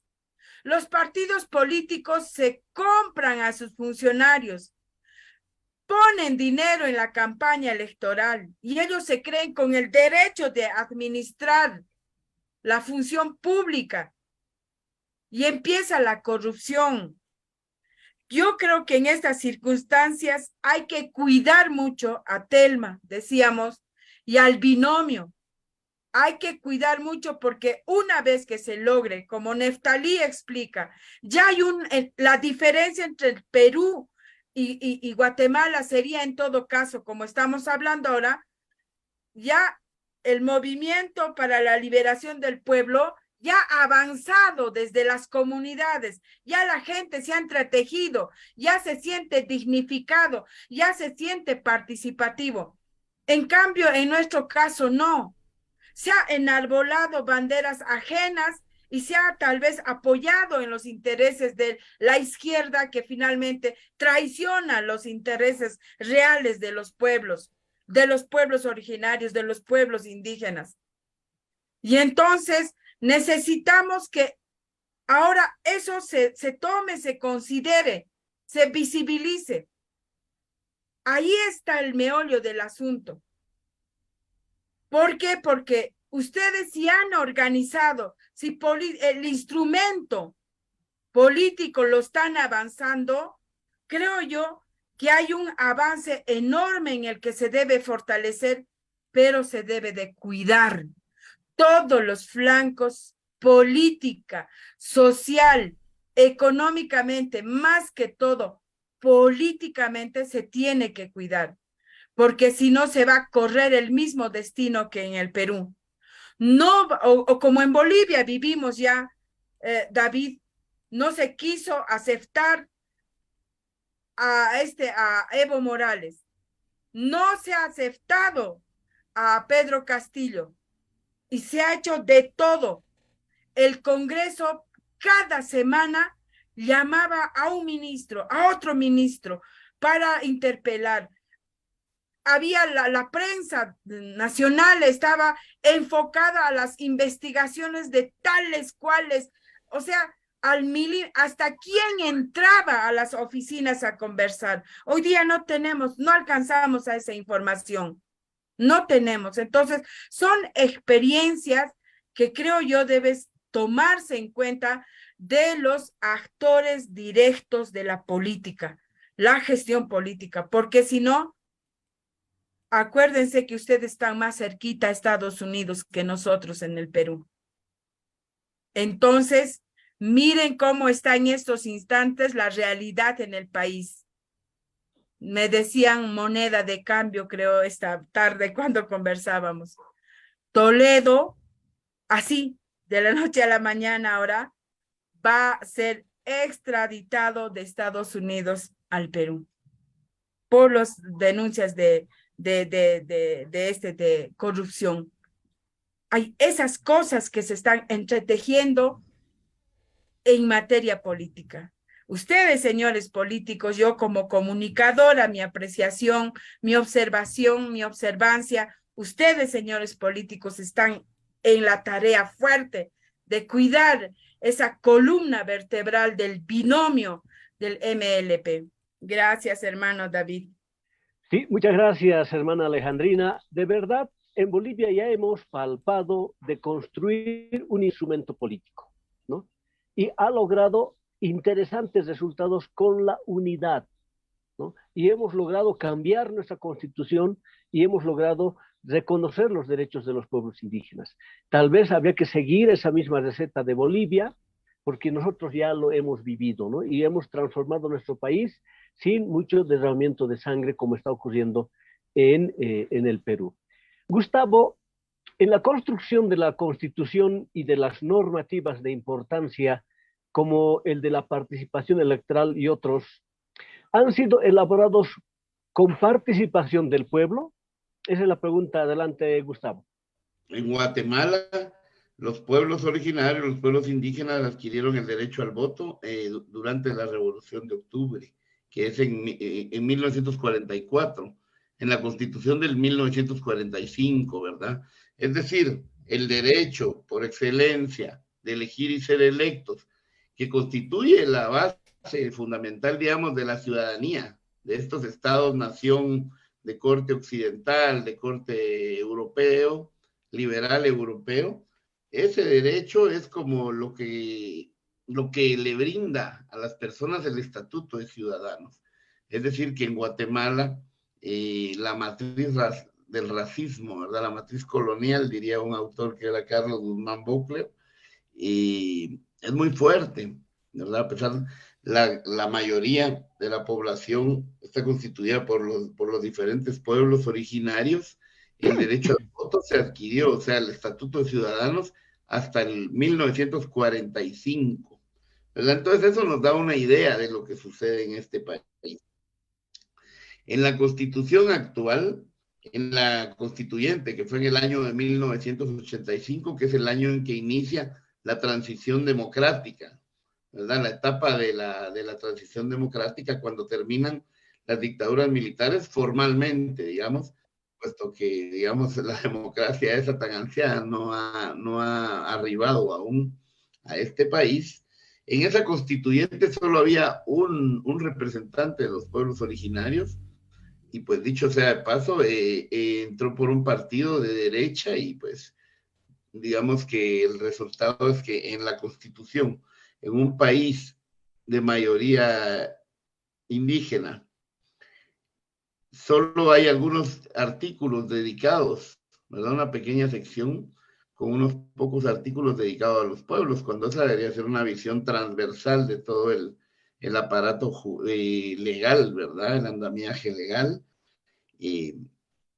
Los partidos políticos se compran a sus funcionarios, ponen dinero en la campaña electoral y ellos se creen con el derecho de administrar la función pública y empieza la corrupción. Yo creo que en estas circunstancias hay que cuidar mucho a Telma, decíamos, y al binomio. Hay que cuidar mucho porque una vez que se logre, como Neftalí explica, ya hay la diferencia entre el Perú y Guatemala sería en todo caso, como estamos hablando ahora, ya el movimiento para la liberación del pueblo ya ha avanzado desde las comunidades, ya la gente se ha entretejido, ya se siente dignificado, ya se siente participativo. En cambio, en nuestro caso no. Se ha enarbolado banderas ajenas y se ha tal vez apoyado en los intereses de la izquierda que finalmente traiciona los intereses reales de los pueblos originarios, de los pueblos indígenas. Y entonces necesitamos que ahora eso se tome, se considere, se visibilice. Ahí está el meollo del asunto. ¿Por qué? Porque ustedes sí han organizado, si el instrumento político lo están avanzando, creo yo que hay un avance enorme en el que se debe fortalecer, pero se debe de cuidar todos los flancos, política, social, económicamente, más que todo, políticamente se tiene que cuidar, porque si no se va a correr el mismo destino que en el Perú. No, o como en Bolivia vivimos ya, David, no se quiso aceptar a Evo Morales. No se ha aceptado a Pedro Castillo y se ha hecho de todo. El Congreso cada semana llamaba a un ministro, a otro ministro, para interpelar. Había la prensa nacional estaba enfocada a las investigaciones de tales cuales, o sea, hasta quién entraba a las oficinas a conversar. Hoy día no tenemos, no alcanzamos a esa información. No tenemos. Entonces, son experiencias que creo yo debes tomarse en cuenta de los actores directos de la política, la gestión política, porque si no, acuérdense que ustedes están más cerquita a Estados Unidos que nosotros en el Perú. Entonces, miren cómo está en estos instantes la realidad en el país. Me decían moneda de cambio, creo, esta tarde cuando conversábamos. Toledo, así, de la noche a la mañana ahora, va a ser extraditado de Estados Unidos al Perú por las denuncias de corrupción. Hay esas cosas que se están entretejiendo en materia política. Ustedes, señores políticos, yo como comunicadora, mi apreciación, mi observación, mi observancia, ustedes, señores políticos, están en la tarea fuerte de cuidar esa columna vertebral del binomio del MLP. Gracias, hermano David. Sí, muchas gracias, hermana Alejandrina. De verdad, en Bolivia ya hemos palpado de construir un instrumento político, ¿no? Y ha logrado interesantes resultados con la unidad, ¿no? Y hemos logrado cambiar nuestra constitución y hemos logrado reconocer los derechos de los pueblos indígenas. Tal vez habría que seguir esa misma receta de Bolivia, porque nosotros ya lo hemos vivido, ¿no? Y hemos transformado nuestro país sin mucho derramamiento de sangre como está ocurriendo en el Perú. Gustavo, en la construcción de la Constitución y de las normativas de importancia, como el de la participación electoral y otros, ¿han sido elaborados con participación del pueblo? Esa es la pregunta. Adelante, Gustavo. En Guatemala, los pueblos originarios, los pueblos indígenas adquirieron el derecho al voto durante la Revolución de Octubre, que es en 1944, en la Constitución del 1945, ¿verdad? Es decir, el derecho por excelencia de elegir y ser electos, que constituye la base fundamental, digamos, de la ciudadanía de estos estados-nación de corte occidental, de corte europeo, liberal europeo. Ese derecho es como lo que le brinda a las personas el estatuto de ciudadanos. Es decir, que en Guatemala la matriz del racismo, ¿verdad? La matriz colonial, diría un autor que era Carlos Guzmán Bocler, es muy fuerte, ¿verdad? A pesar, la mayoría de la población está constituida por los diferentes pueblos originarios. El derecho al voto se adquirió, o sea, el Estatuto de Ciudadanos, hasta el 1945, ¿verdad? Entonces eso nos da una idea de lo que sucede en este país. En la Constitución actual, en la constituyente, que fue en el año de 1985, que es el año en que inicia la transición democrática, ¿verdad? La etapa de la transición democrática, cuando terminan las dictaduras militares formalmente, digamos, puesto que, digamos, la democracia esa tan anciana no ha arribado aún a este país. En esa constituyente solo había un representante de los pueblos originarios, y pues dicho sea de paso, entró por un partido de derecha, y pues digamos que el resultado es que en la Constitución, en un país de mayoría indígena, solo hay algunos artículos dedicados, ¿verdad? Una pequeña sección con unos pocos artículos dedicados a los pueblos, cuando esa debería ser una visión transversal de todo el el aparato legal, ¿verdad? El andamiaje legal. Y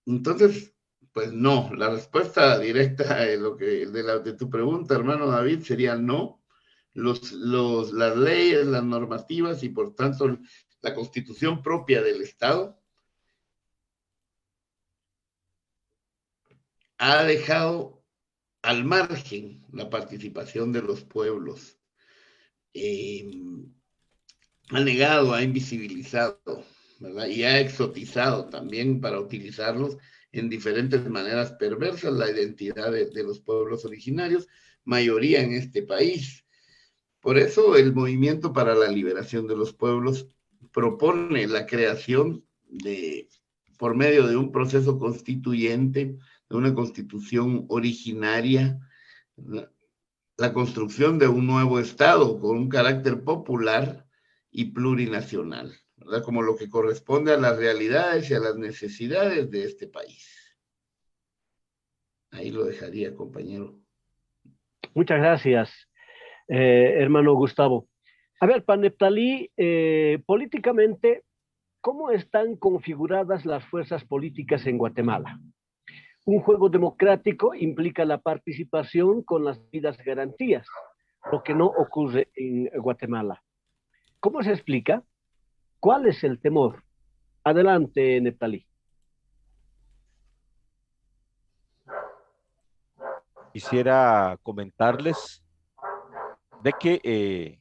entonces, pues no, la respuesta directa de tu pregunta, hermano David, sería no. Las leyes, las normativas y por tanto la constitución propia del Estado ha dejado al margen la participación de los pueblos. Ha negado, ha invisibilizado, ¿verdad? Y ha exotizado también para utilizarlos en diferentes maneras perversas la identidad de los pueblos originarios, mayoría en este país. Por eso el Movimiento para la Liberación de los Pueblos propone la creación por medio de un proceso constituyente, de una constitución originaria, la construcción de un nuevo Estado con un carácter popular y plurinacional, ¿verdad? Como lo que corresponde a las realidades y a las necesidades de este país. Ahí lo dejaría, compañero. Muchas gracias, hermano Gustavo. A ver, para Neptalí, políticamente, ¿cómo están configuradas las fuerzas políticas en Guatemala? Un juego democrático implica la participación con las debidas garantías, lo que no ocurre en Guatemala. ¿Cómo se explica? ¿Cuál es el temor? Adelante, Neptalí. Quisiera comentarles de que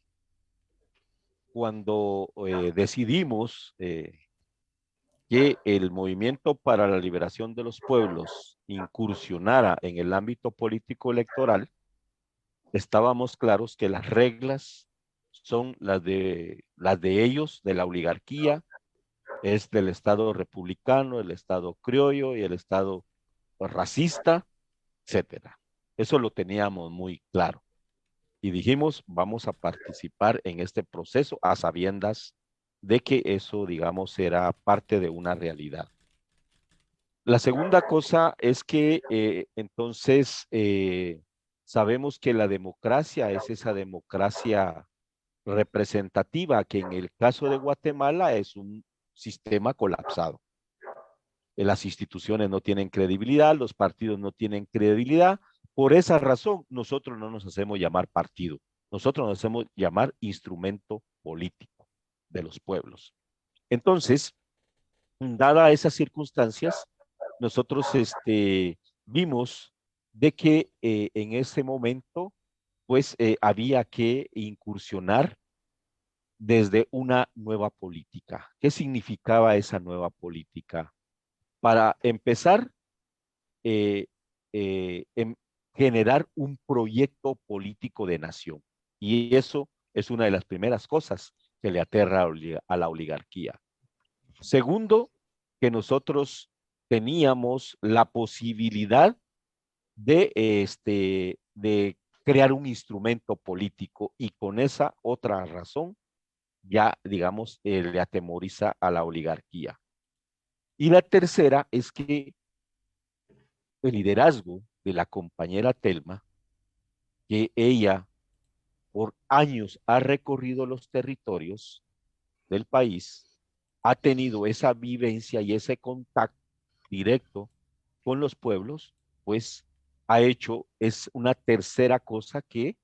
cuando decidimos que el Movimiento para la Liberación de los Pueblos incursionara en el ámbito político electoral, estábamos claros que las reglas son las de ellos, de la oligarquía, es del Estado republicano, el Estado criollo y el Estado racista, etcétera. Eso lo teníamos muy claro. Y dijimos, vamos a participar en este proceso a sabiendas de que eso, digamos, era parte de una realidad. La segunda cosa es que entonces sabemos que la democracia es esa democracia representativa que en el caso de Guatemala es un sistema colapsado. Las instituciones no tienen credibilidad, los partidos no tienen credibilidad. Por esa razón, nosotros no nos hacemos llamar partido, nosotros nos hacemos llamar instrumento político de los pueblos. Entonces, dadas esas circunstancias, nosotros vimos de que en ese momento, pues había que incursionar desde una nueva política. ¿Qué significaba esa nueva política? Para empezar, generar un proyecto político de nación. Y eso es una de las primeras cosas que le aterra a la oligarquía. Segundo, que nosotros teníamos la posibilidad de crear un instrumento político y con esa otra razón ya, digamos, le atemoriza a la oligarquía. Y la tercera es que el liderazgo de la compañera Telma, que ella por años ha recorrido los territorios del país, ha tenido esa vivencia y ese contacto directo con los pueblos, pues es una tercera cosa que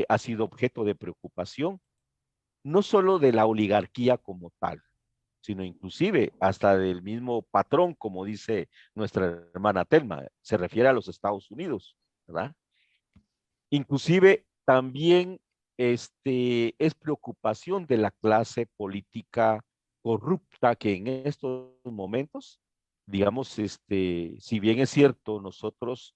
ha sido objeto de preocupación, no solo de la oligarquía como tal, sino inclusive hasta del mismo patrón, como dice nuestra hermana Telma, se refiere a los Estados Unidos, ¿verdad? Inclusive también es preocupación de la clase política corrupta que en estos momentos, digamos, si bien es cierto, nosotros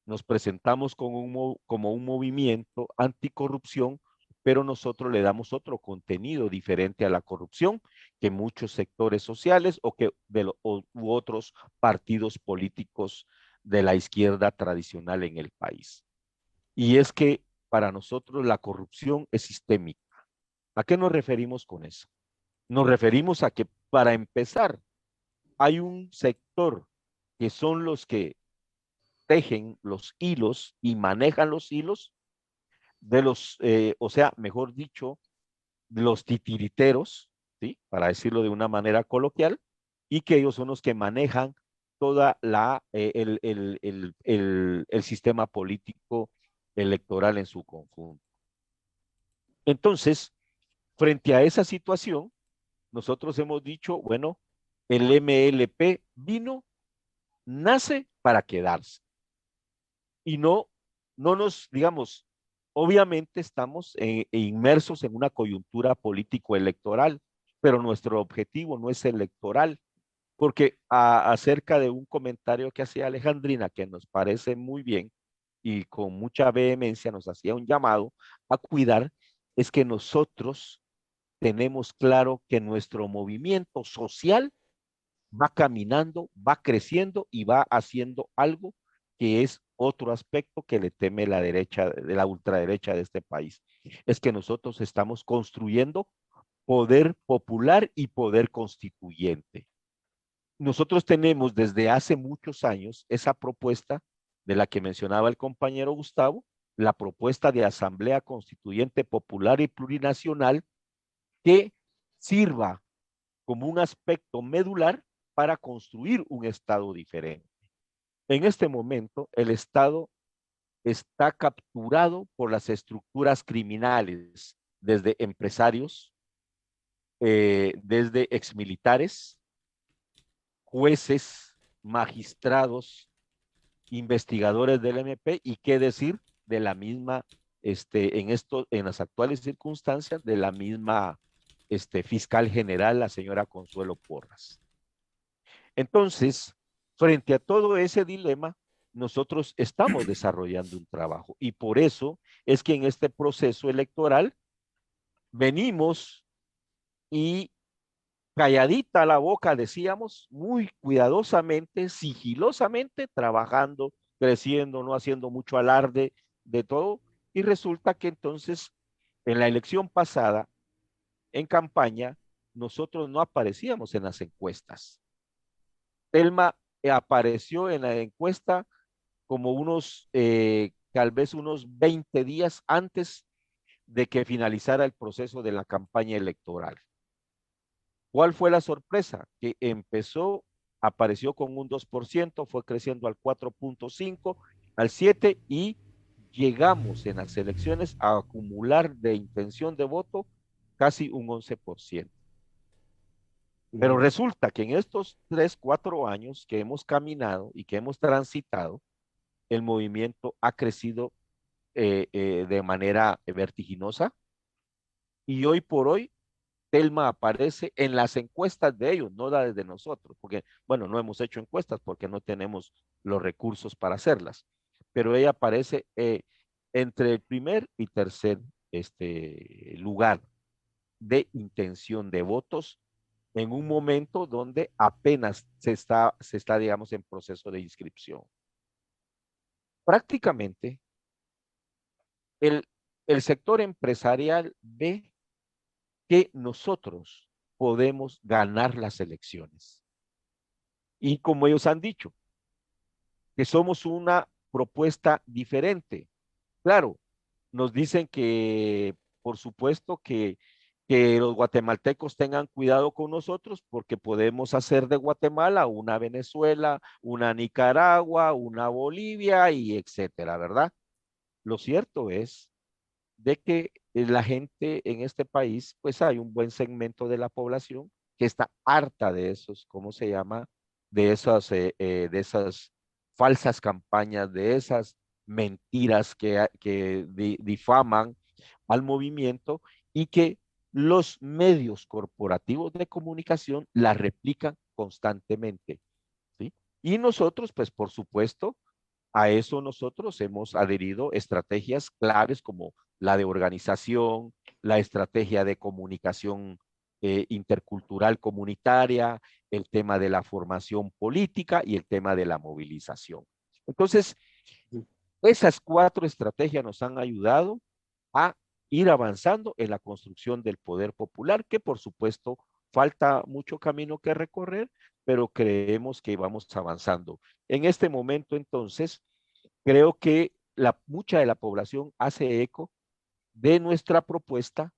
nos presentamos como un movimiento anticorrupción, pero nosotros le damos otro contenido diferente a la corrupción que muchos sectores sociales u otros partidos políticos de la izquierda tradicional en el país. Y es que para nosotros la corrupción es sistémica. ¿A qué nos referimos con eso? Nos referimos a que, para empezar, hay un sector que son los que tejen los hilos y manejan los hilos de o sea, mejor dicho, los titiriteros, ¿sí? Para decirlo de una manera coloquial, y que ellos son los que manejan toda el sistema político electoral en su conjunto. Entonces, frente a esa situación, nosotros hemos dicho, bueno, el MLP nace para quedarse. Y no nos, digamos, obviamente estamos inmersos en una coyuntura político-electoral, pero nuestro objetivo no es electoral, porque acerca de un comentario que hacía Alejandrina, que nos parece muy bien y con mucha vehemencia nos hacía un llamado a cuidar, es que nosotros tenemos claro que nuestro movimiento social va caminando, va creciendo y va haciendo algo que es otro aspecto que le teme la derecha, de la ultraderecha de este país. Es que nosotros estamos construyendo poder popular y poder constituyente. Nosotros tenemos desde hace muchos años esa propuesta de la que mencionaba el compañero Gustavo, la propuesta de Asamblea Constituyente Popular y Plurinacional que sirva como un aspecto medular para construir un Estado diferente. En este momento, el Estado está capturado por las estructuras criminales, desde empresarios, desde exmilitares, jueces, magistrados, investigadores del MP y qué decir de la misma, en las actuales circunstancias, de la misma fiscal general, la señora Consuelo Porras. Entonces, frente a todo ese dilema, nosotros estamos desarrollando un trabajo y por eso es que en este proceso electoral venimos y calladita la boca, decíamos, muy cuidadosamente, sigilosamente, trabajando, creciendo, no haciendo mucho alarde de todo. Y resulta que entonces, en la elección pasada, en campaña, nosotros no aparecíamos en las encuestas. Telma apareció en la encuesta como tal vez unos 20 días antes de que finalizara el proceso de la campaña electoral. ¿Cuál fue la sorpresa? Que apareció con un 2%, fue creciendo al 4.5%, al 7% y llegamos en las elecciones a acumular de intención de voto casi un 11%. Pero resulta que en estos 3, 4 años que hemos caminado y que hemos transitado, el movimiento ha crecido de manera vertiginosa y hoy por hoy Telma aparece en las encuestas de ellos, no las de nosotros, porque, bueno, no hemos hecho encuestas porque no tenemos los recursos para hacerlas, pero ella aparece entre el primer y tercer lugar de intención de votos en un momento donde apenas se está, digamos, en proceso de inscripción. Prácticamente, el sector empresarial ve que nosotros podemos ganar las elecciones. Y como ellos han dicho, que somos una propuesta diferente. Claro, nos dicen que, por supuesto, que los guatemaltecos tengan cuidado con nosotros porque podemos hacer de Guatemala una Venezuela, una Nicaragua, una Bolivia y etcétera, ¿verdad? Lo cierto es de que la gente en este país, pues hay un buen segmento de la población que está harta de esos, ¿cómo se llama? De esas falsas campañas, de esas mentiras que difaman al movimiento y que los medios corporativos de comunicación la replican constantemente, ¿sí? Y nosotros, pues por supuesto, a eso nosotros hemos adherido estrategias claves como la de organización, la estrategia de comunicación intercultural comunitaria, el tema de la formación política y el tema de la movilización. Entonces, esas 4 estrategias nos han ayudado a ir avanzando en la construcción del poder popular, que por supuesto falta mucho camino que recorrer, pero creemos que vamos avanzando. En este momento, entonces, creo que mucha de la población hace eco de nuestra propuesta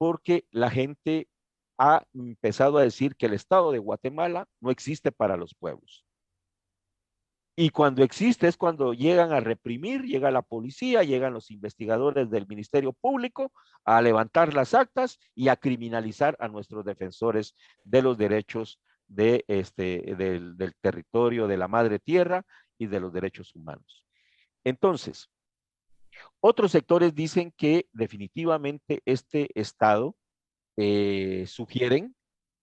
porque la gente ha empezado a decir que el Estado de Guatemala no existe para los pueblos. Y cuando existe es cuando llegan a reprimir, llega la policía, llegan los investigadores del Ministerio Público a levantar las actas y a criminalizar a nuestros defensores de los derechos del territorio, de la madre tierra y de los derechos humanos. Entonces, otros sectores dicen que definitivamente este Estado sugieren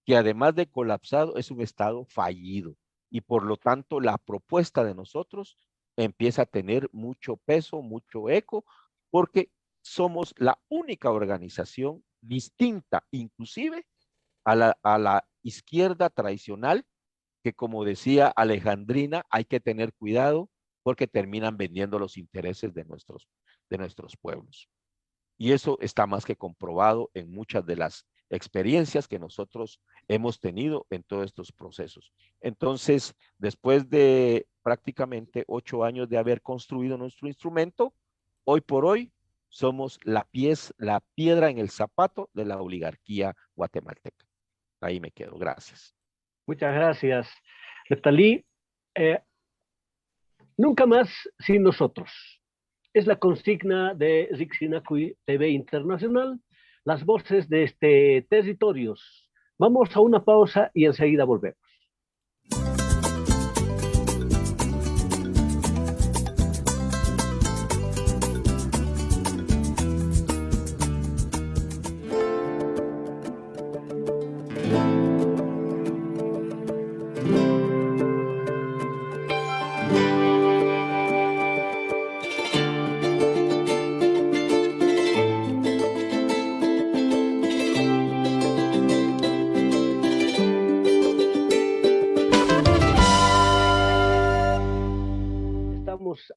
que además de colapsado es un Estado fallido. Y por lo tanto la propuesta de nosotros empieza a tener mucho peso, mucho eco, porque somos la única organización distinta, inclusive a la izquierda tradicional, que como decía Alejandrina, hay que tener cuidado porque terminan vendiendo los intereses de nuestros pueblos. Y eso está más que comprobado en muchas de las experiencias que nosotros hemos tenido en todos estos procesos. Entonces, después de prácticamente 8 años de haber construido nuestro instrumento, hoy por hoy somos la piedra en el zapato de la oligarquía guatemalteca. Ahí me quedo. Gracias. Muchas gracias, Neftalí. Nunca más sin nosotros. Es la consigna de Rixinacuy TV Internacional, las voces de este territorios. Vamos a una pausa y enseguida volvemos.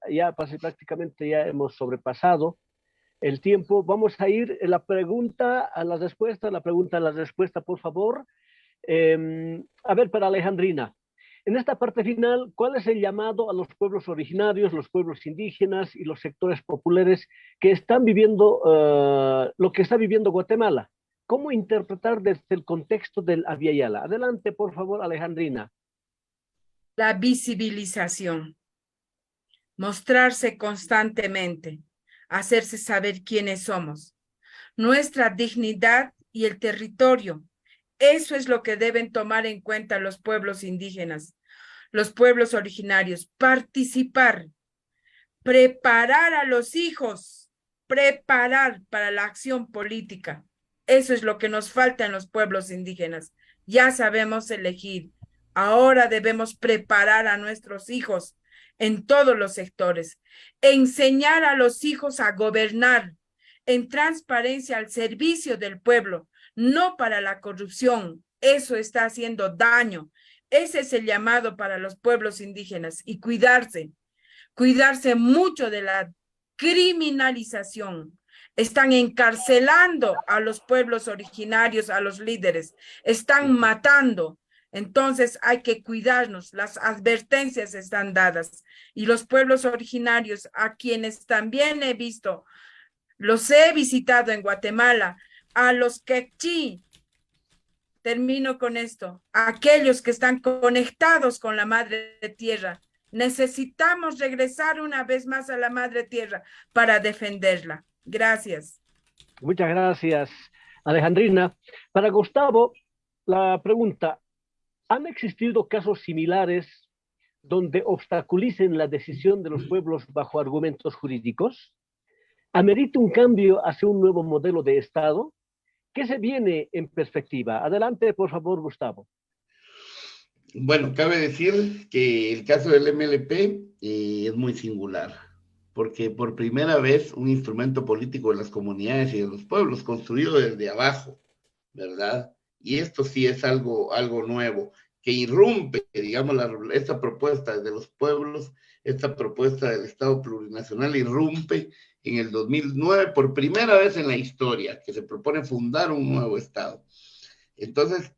Ya prácticamente ya hemos sobrepasado el tiempo. Vamos a ir en la pregunta a la respuesta, por favor. A ver, para Alejandrina, en esta parte final, ¿cuál es el llamado a los pueblos originarios, los pueblos indígenas y los sectores populares que están viviendo lo que está viviendo Guatemala? ¿Cómo interpretar desde el contexto del Abya Yala? Adelante, por favor, Alejandrina. La visibilización. Mostrarse constantemente, hacerse saber quiénes somos, nuestra dignidad y el territorio. Eso es lo que deben tomar en cuenta los pueblos indígenas, los pueblos originarios, participar, preparar a los hijos, preparar para la acción política. Eso es lo que nos falta en los pueblos indígenas. Ya sabemos elegir. Ahora debemos preparar a nuestros hijos en todos los sectores, enseñar a los hijos a gobernar en transparencia al servicio del pueblo, no para la corrupción. Eso está haciendo daño. Ese es el llamado para los pueblos indígenas y cuidarse mucho de la criminalización. Están encarcelando a los pueblos originarios, a los líderes, están matando. Entonces hay que cuidarnos, las advertencias están dadas y los pueblos originarios a quienes también he visto, los he visitado en Guatemala, a los quechí, termino con esto, aquellos que están conectados con la madre tierra, necesitamos regresar una vez más a la madre tierra para defenderla. Gracias. Muchas gracias, Alejandrina. Para Gustavo, la pregunta, ¿han existido casos similares donde obstaculicen la decisión de los pueblos bajo argumentos jurídicos? ¿Amerita un cambio hacia un nuevo modelo de Estado? ¿Qué se viene en perspectiva? Adelante, por favor, Gustavo. Bueno, cabe decir que el caso del MLP es muy singular, porque por primera vez un instrumento político de las comunidades y de los pueblos construido desde abajo, ¿verdad? Y esto sí es algo nuevo, que irrumpe, digamos, esta propuesta de los pueblos, esta propuesta del Estado plurinacional irrumpe en el 2009 por primera vez en la historia, que se propone fundar un nuevo Estado. Entonces,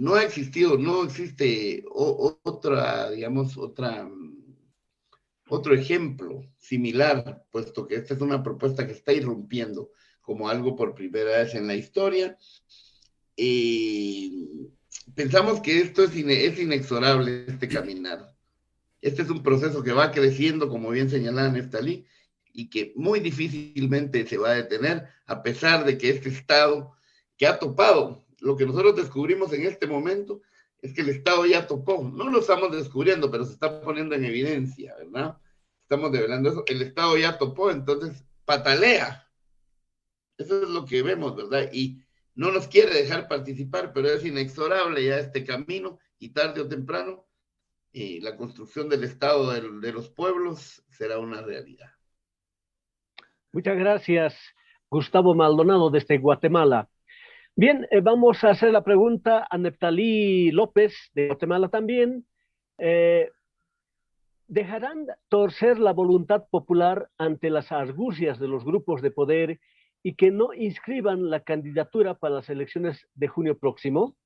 no existe otro ejemplo similar, puesto que esta es una propuesta que está irrumpiendo como algo por primera vez en la historia. Pensamos que esto es inexorable, este caminar. Este es un proceso que va creciendo, como bien señalaba Neftalí, y que muy difícilmente se va a detener, a pesar de que este Estado que ha topado, lo que nosotros descubrimos en este momento es que el Estado ya topó, no lo estamos descubriendo, pero se está poniendo en evidencia, ¿verdad? Estamos develando eso, el Estado ya topó, entonces patalea, eso es lo que vemos, ¿verdad? Y no nos quiere dejar participar, pero es inexorable ya este camino, y tarde o temprano la construcción del Estado de los pueblos será una realidad. Muchas gracias, Gustavo Maldonado, desde Guatemala. Bien, vamos a hacer la pregunta a Neftalí López, de Guatemala también. ¿Dejarán torcer la voluntad popular ante las argucias de los grupos de poder y que no inscriban la candidatura para las elecciones de junio próximo?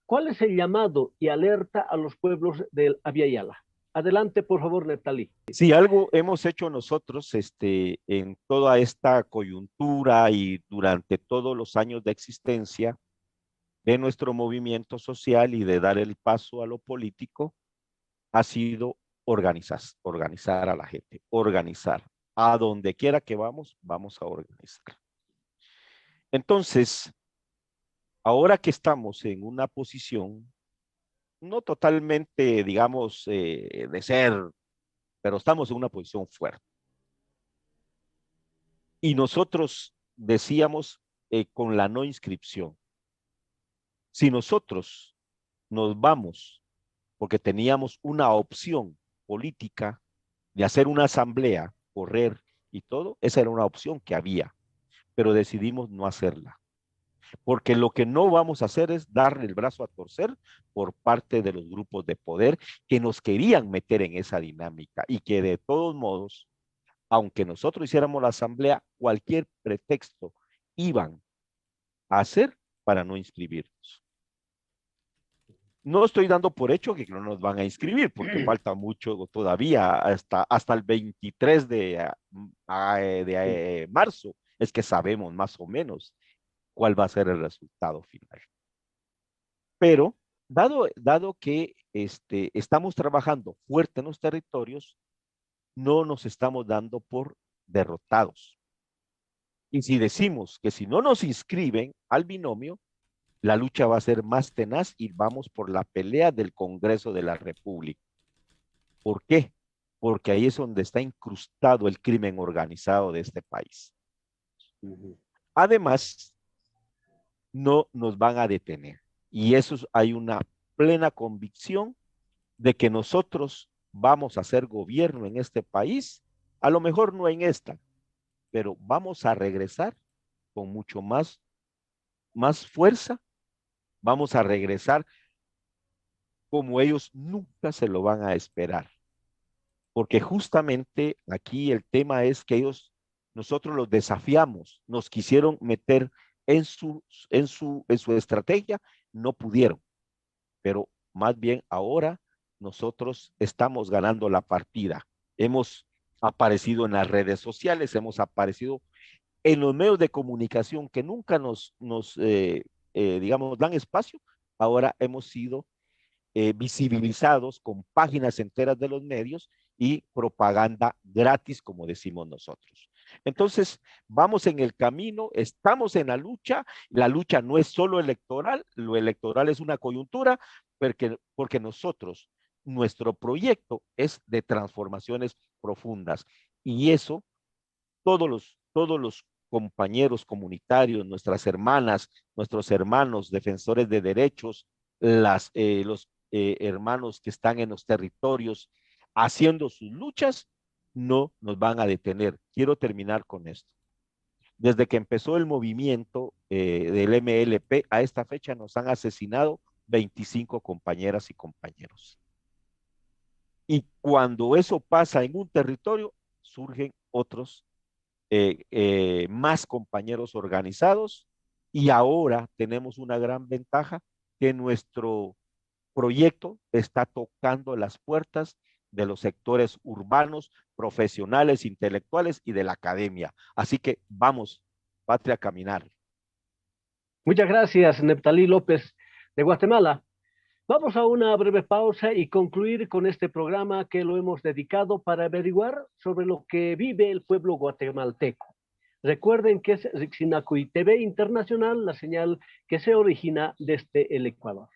¿Cuál es el llamado y alerta a los pueblos del Abya Yala? Adelante, por favor, Neftalí. Sí, algo hemos hecho nosotros en toda esta coyuntura y durante todos los años de existencia de nuestro movimiento social y de dar el paso a lo político, ha sido organizar a la gente, organizar. A donde quiera que vamos a organizar. Entonces, ahora que estamos en una posición, no totalmente, digamos, de ser, pero estamos en una posición fuerte. Y nosotros decíamos con la no inscripción, si nosotros nos vamos, porque teníamos una opción política de hacer una asamblea, correr y todo, esa era una opción que había, pero decidimos no hacerla. Porque lo que no vamos a hacer es darle el brazo a torcer por parte de los grupos de poder que nos querían meter en esa dinámica y que de todos modos, aunque nosotros hiciéramos la asamblea, cualquier pretexto iban a hacer para no inscribirnos. No estoy dando por hecho que no nos van a inscribir, porque falta mucho todavía, hasta el 23 de marzo, es que sabemos más o menos cuál va a ser el resultado final. Pero, dado que estamos trabajando fuerte en los territorios, no nos estamos dando por derrotados. Y si decimos que si no nos inscriben al binomio, la lucha va a ser más tenaz y vamos por la pelea del Congreso de la República. ¿Por qué? Porque ahí es donde está incrustado el crimen organizado de este país. Además, no nos van a detener. Y eso hay una plena convicción de que nosotros vamos a hacer gobierno en este país, a lo mejor no en esta, pero vamos a regresar con mucho más fuerza, vamos a regresar como ellos nunca se lo van a esperar. Porque justamente aquí el tema es que nosotros los desafiamos, nos quisieron meter en su estrategia, no pudieron, pero más bien ahora nosotros estamos ganando la partida. Hemos aparecido en las redes sociales, hemos aparecido en los medios de comunicación que nunca digamos, dan espacio. Ahora hemos sido visibilizados con páginas enteras de los medios y propaganda gratis, como decimos nosotros. Entonces, vamos en el camino, estamos en la lucha no es solo electoral, lo electoral es una coyuntura, porque nosotros, nuestro proyecto es de transformaciones profundas, y eso, todos los compañeros comunitarios, nuestras hermanas, nuestros hermanos defensores de derechos, los hermanos que están en los territorios haciendo sus luchas, no nos van a detener. Quiero terminar con esto. Desde que empezó el movimiento del MLP, a esta fecha nos han asesinado 25 compañeras y compañeros. Y cuando eso pasa en un territorio, surgen otros más compañeros organizados, y ahora tenemos una gran ventaja, que nuestro proyecto está tocando las puertas de los sectores urbanos, profesionales, intelectuales y de la academia. Así que vamos patria caminar. Muchas gracias, Neftalí López de Guatemala. Vamos a una breve pausa y concluir con este programa que lo hemos dedicado para averiguar sobre lo que vive el pueblo guatemalteco. Recuerden que es Rixinacuy TV Internacional, la señal que se origina desde el Ecuador.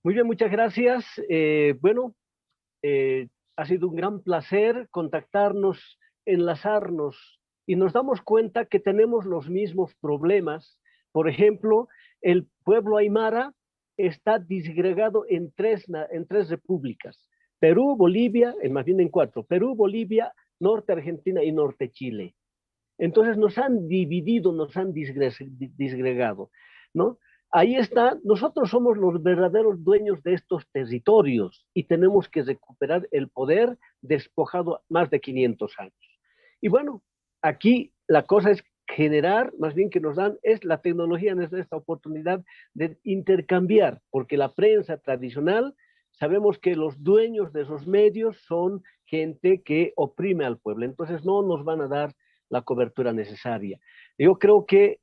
Muy bien, muchas gracias. Ha sido un gran placer contactarnos, enlazarnos, y nos damos cuenta que tenemos los mismos problemas. Por ejemplo, el pueblo aymara está disgregado en tres repúblicas: Perú, Bolivia, más bien en cuatro: Perú, Bolivia, Norte Argentina y Norte Chile. Entonces nos han dividido, nos han disgregado, ¿no? Ahí está, nosotros somos los verdaderos dueños de estos territorios y tenemos que recuperar el poder despojado más de 500 años. Y bueno, aquí la cosa es generar, más bien que nos dan, es la tecnología, en esta oportunidad de intercambiar, porque la prensa tradicional, sabemos que los dueños de esos medios son gente que oprime al pueblo, entonces no nos van a dar la cobertura necesaria. Yo creo que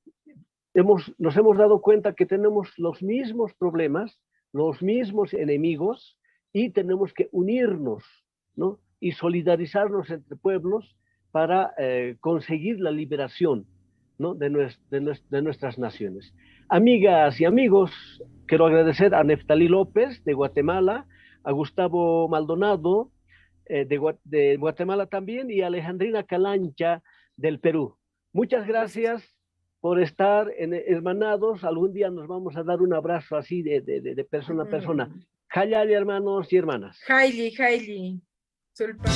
nos hemos dado cuenta que tenemos los mismos problemas, los mismos enemigos, y tenemos que unirnos, ¿no? Y solidarizarnos entre pueblos para conseguir la liberación, ¿no? de nuestras naciones. Amigas y amigos, quiero agradecer a Neftalí López de Guatemala, a Gustavo Maldonado de Guatemala también, y a Alejandrina Calancha del Perú. Muchas gracias por estar hermanados. Algún día nos vamos a dar un abrazo así de persona a persona. Hayali, hermanos y hermanas. Haili, Sulpa.